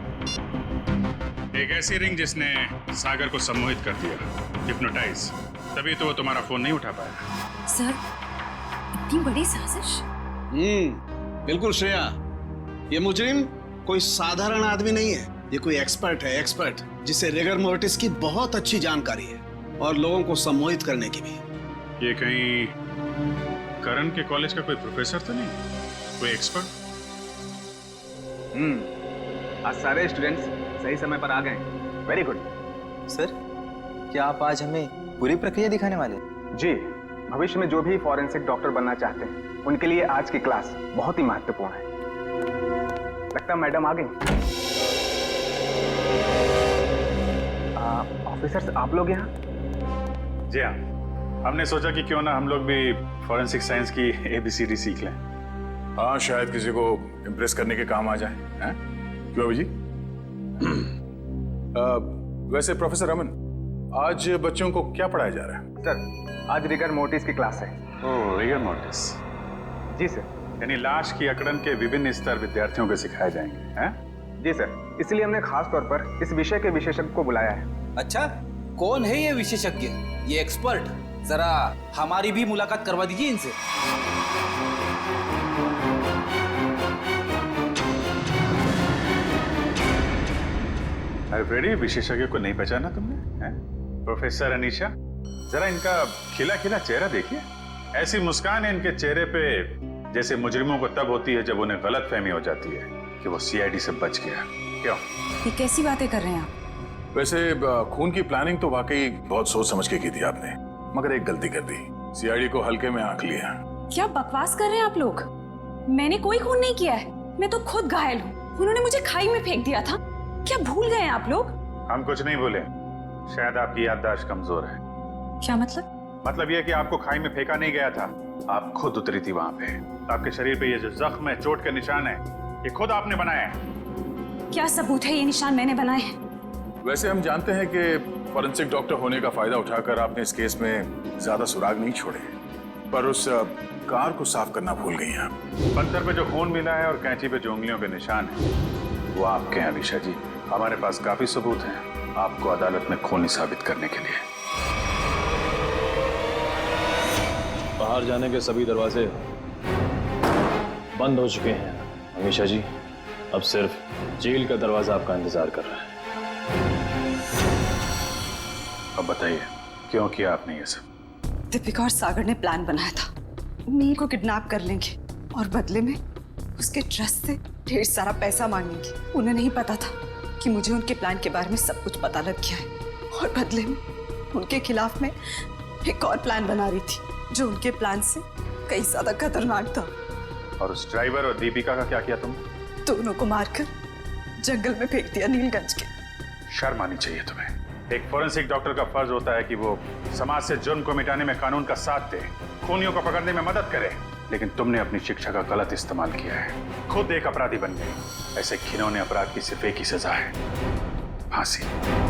Speaker 14: एक ऐसी रिंग जिसने सागर को सम्मोहित कर दिया, हिप्नोटाइज। तभी तो वो तुम्हारा फोन नहीं उठा पाया।
Speaker 18: सर, इतनी बड़ी साजिश?
Speaker 13: बिल्कुल श्रेया, ये मुजरिम कोई साधारण आदमी नहीं है, ये कोई एक्सपर्ट है, एक्सपर्ट जिसे रिगर मोर्टिस की बहुत अच्छी जानकारी है और लोगों को सम्मोहित करने की भी।
Speaker 14: ये कहीं करण के कॉलेज का कोई प्रोफेसर तो नहीं, कोई एक्सपर्ट?
Speaker 20: आज सारे स्टूडेंट्स सही समय पर आ गए। Very good.
Speaker 4: सर, क्या आप आज हमें पूरी प्रक्रिया दिखाने वाले हैं?
Speaker 20: जी, भविष्य में जो भी फॉरेंसिक डॉक्टर बनना चाहते हैं उनके लिए आज की क्लास बहुत ही महत्वपूर्ण है। लगता है मैडम आ गई। ऑफिसर्स, आप लोग यहाँ?
Speaker 14: जी हाँ, हमने सोचा कि क्यों ना हम लोग भी फॉरेंसिक साइंस की ABCD सीख लें।
Speaker 8: हाँ, शायद किसी को इम्प्रेस करने के काम आ जाए। हैं? क्यों अभी जी? वैसे प्रोफेसर रमन, आज बच्चों को क्या पढ़ाया जा रहा है?
Speaker 20: सर, आज रिगर मोर्टिस की क्लास है।
Speaker 14: ओह, रिगर मोर्टिस।
Speaker 20: जी सर।
Speaker 14: यानी लाश की अकड़न के विभिन्न स्तर विद्यार्थियों को सिखाए जाएंगे, हैं?
Speaker 20: जी सर, इसलिए हमने खास तौर पर इस विषय के विशेषज्ञ को बुलाया है।
Speaker 9: अच्छा, कौन है ये विशेषज्ञ, ये एक्सपर्ट? जरा हमारी भी मुलाकात करवा दीजिए इनसे।
Speaker 14: अरे फ्रेडी, विशेषज्ञ को नहीं पहचाना तुमने? हैं? प्रोफेसर अनीशा, जरा इनका खिला खिला चेहरा देखिए। ऐसी मुस्कान है इनके चेहरे पे जैसे मुजरिमों को तब होती है जब उन्हें गलतफहमी हो जाती है कि वो CID से बच गया। क्यों?
Speaker 16: ये कैसी बातें कर रहे हैं आप?
Speaker 8: वैसे खून की प्लानिंग तो वाकई बहुत सोच समझ के की थी आपने, मगर एक गलती कर दी, CID को हल्के में आंक लिया।
Speaker 16: क्या बकवास कर रहे हैं आप लोग? मैंने कोई खून नहीं किया है, मैं तो खुद घायल हूँ। उन्होंने मुझे खाई में फेंक दिया था। क्या भूल गए हैं आप लोग?
Speaker 14: हम कुछ नहीं भूले, शायद आपकी याददाश्त कमजोर है।
Speaker 16: क्या मतलब?
Speaker 14: मतलब यह कि आपको खाई में फेंका नहीं गया था, आप खुद उतरी थी वहां पे। आपके शरीर पे ये जो जख्म है, चोट के निशान है, ये खुद आपने बनाया है।
Speaker 16: क्या सबूत है ये निशान मैंने बनाए हैं?
Speaker 8: वैसे हम जानते हैं कि फॉरेंसिक डॉक्टर होने का फायदा उठाकर आपने इस केस में ज्यादा सुराग नहीं छोड़े, पर उस कार को साफ करना भूल गई हैं।
Speaker 14: पत्थर पे जो खून मिला है और कैंची पे जो उंगलियों के निशान है, वो आपके हैं अनीशा जी। हमारे पास काफी सबूत हैं आपको अदालत में खूनी साबित करने के लिए।
Speaker 3: बाहर जाने के सभी दरवाजे बंद हो चुके हैं अनीशा जी, अब सिर्फ जेल का दरवाजा आपका इंतजार कर रहा है।
Speaker 14: अब बताइए, क्यों किया आपने ये सब?
Speaker 12: दीपिका और सागर ने प्लान बनाया था, मीर को किडनैप कर लेंगे और बदले में उसके ट्रस्ट से ढेर सारा पैसा मांगेंगे। उन्हें नहीं पता था कि मुझे उनके प्लान के बारे में सब कुछ पता लग गया है और बदले में उनके खिलाफ में एक और प्लान बना रही थी जो उनके प्लान से कई ज्यादा खतरनाक था।
Speaker 14: और उस ड्राइवर और दीपिका का क्या किया तुम?
Speaker 12: दोनों को मारकर जंगल में फेंक दिया नीलगंज के।
Speaker 14: शर्म आनी चाहिए तुम्हें। एक फॉरेंसिक डॉक्टर का फर्ज होता है कि वो समाज से जुर्म को मिटाने में कानून का साथ दे, खूनियों को पकड़ने में मदद करे, लेकिन तुमने अपनी शिक्षा का गलत इस्तेमाल किया है, खुद एक अपराधी बन गए। ऐसे घिनौने अपराध की सिर्फ एक ही सजा है, फांसी।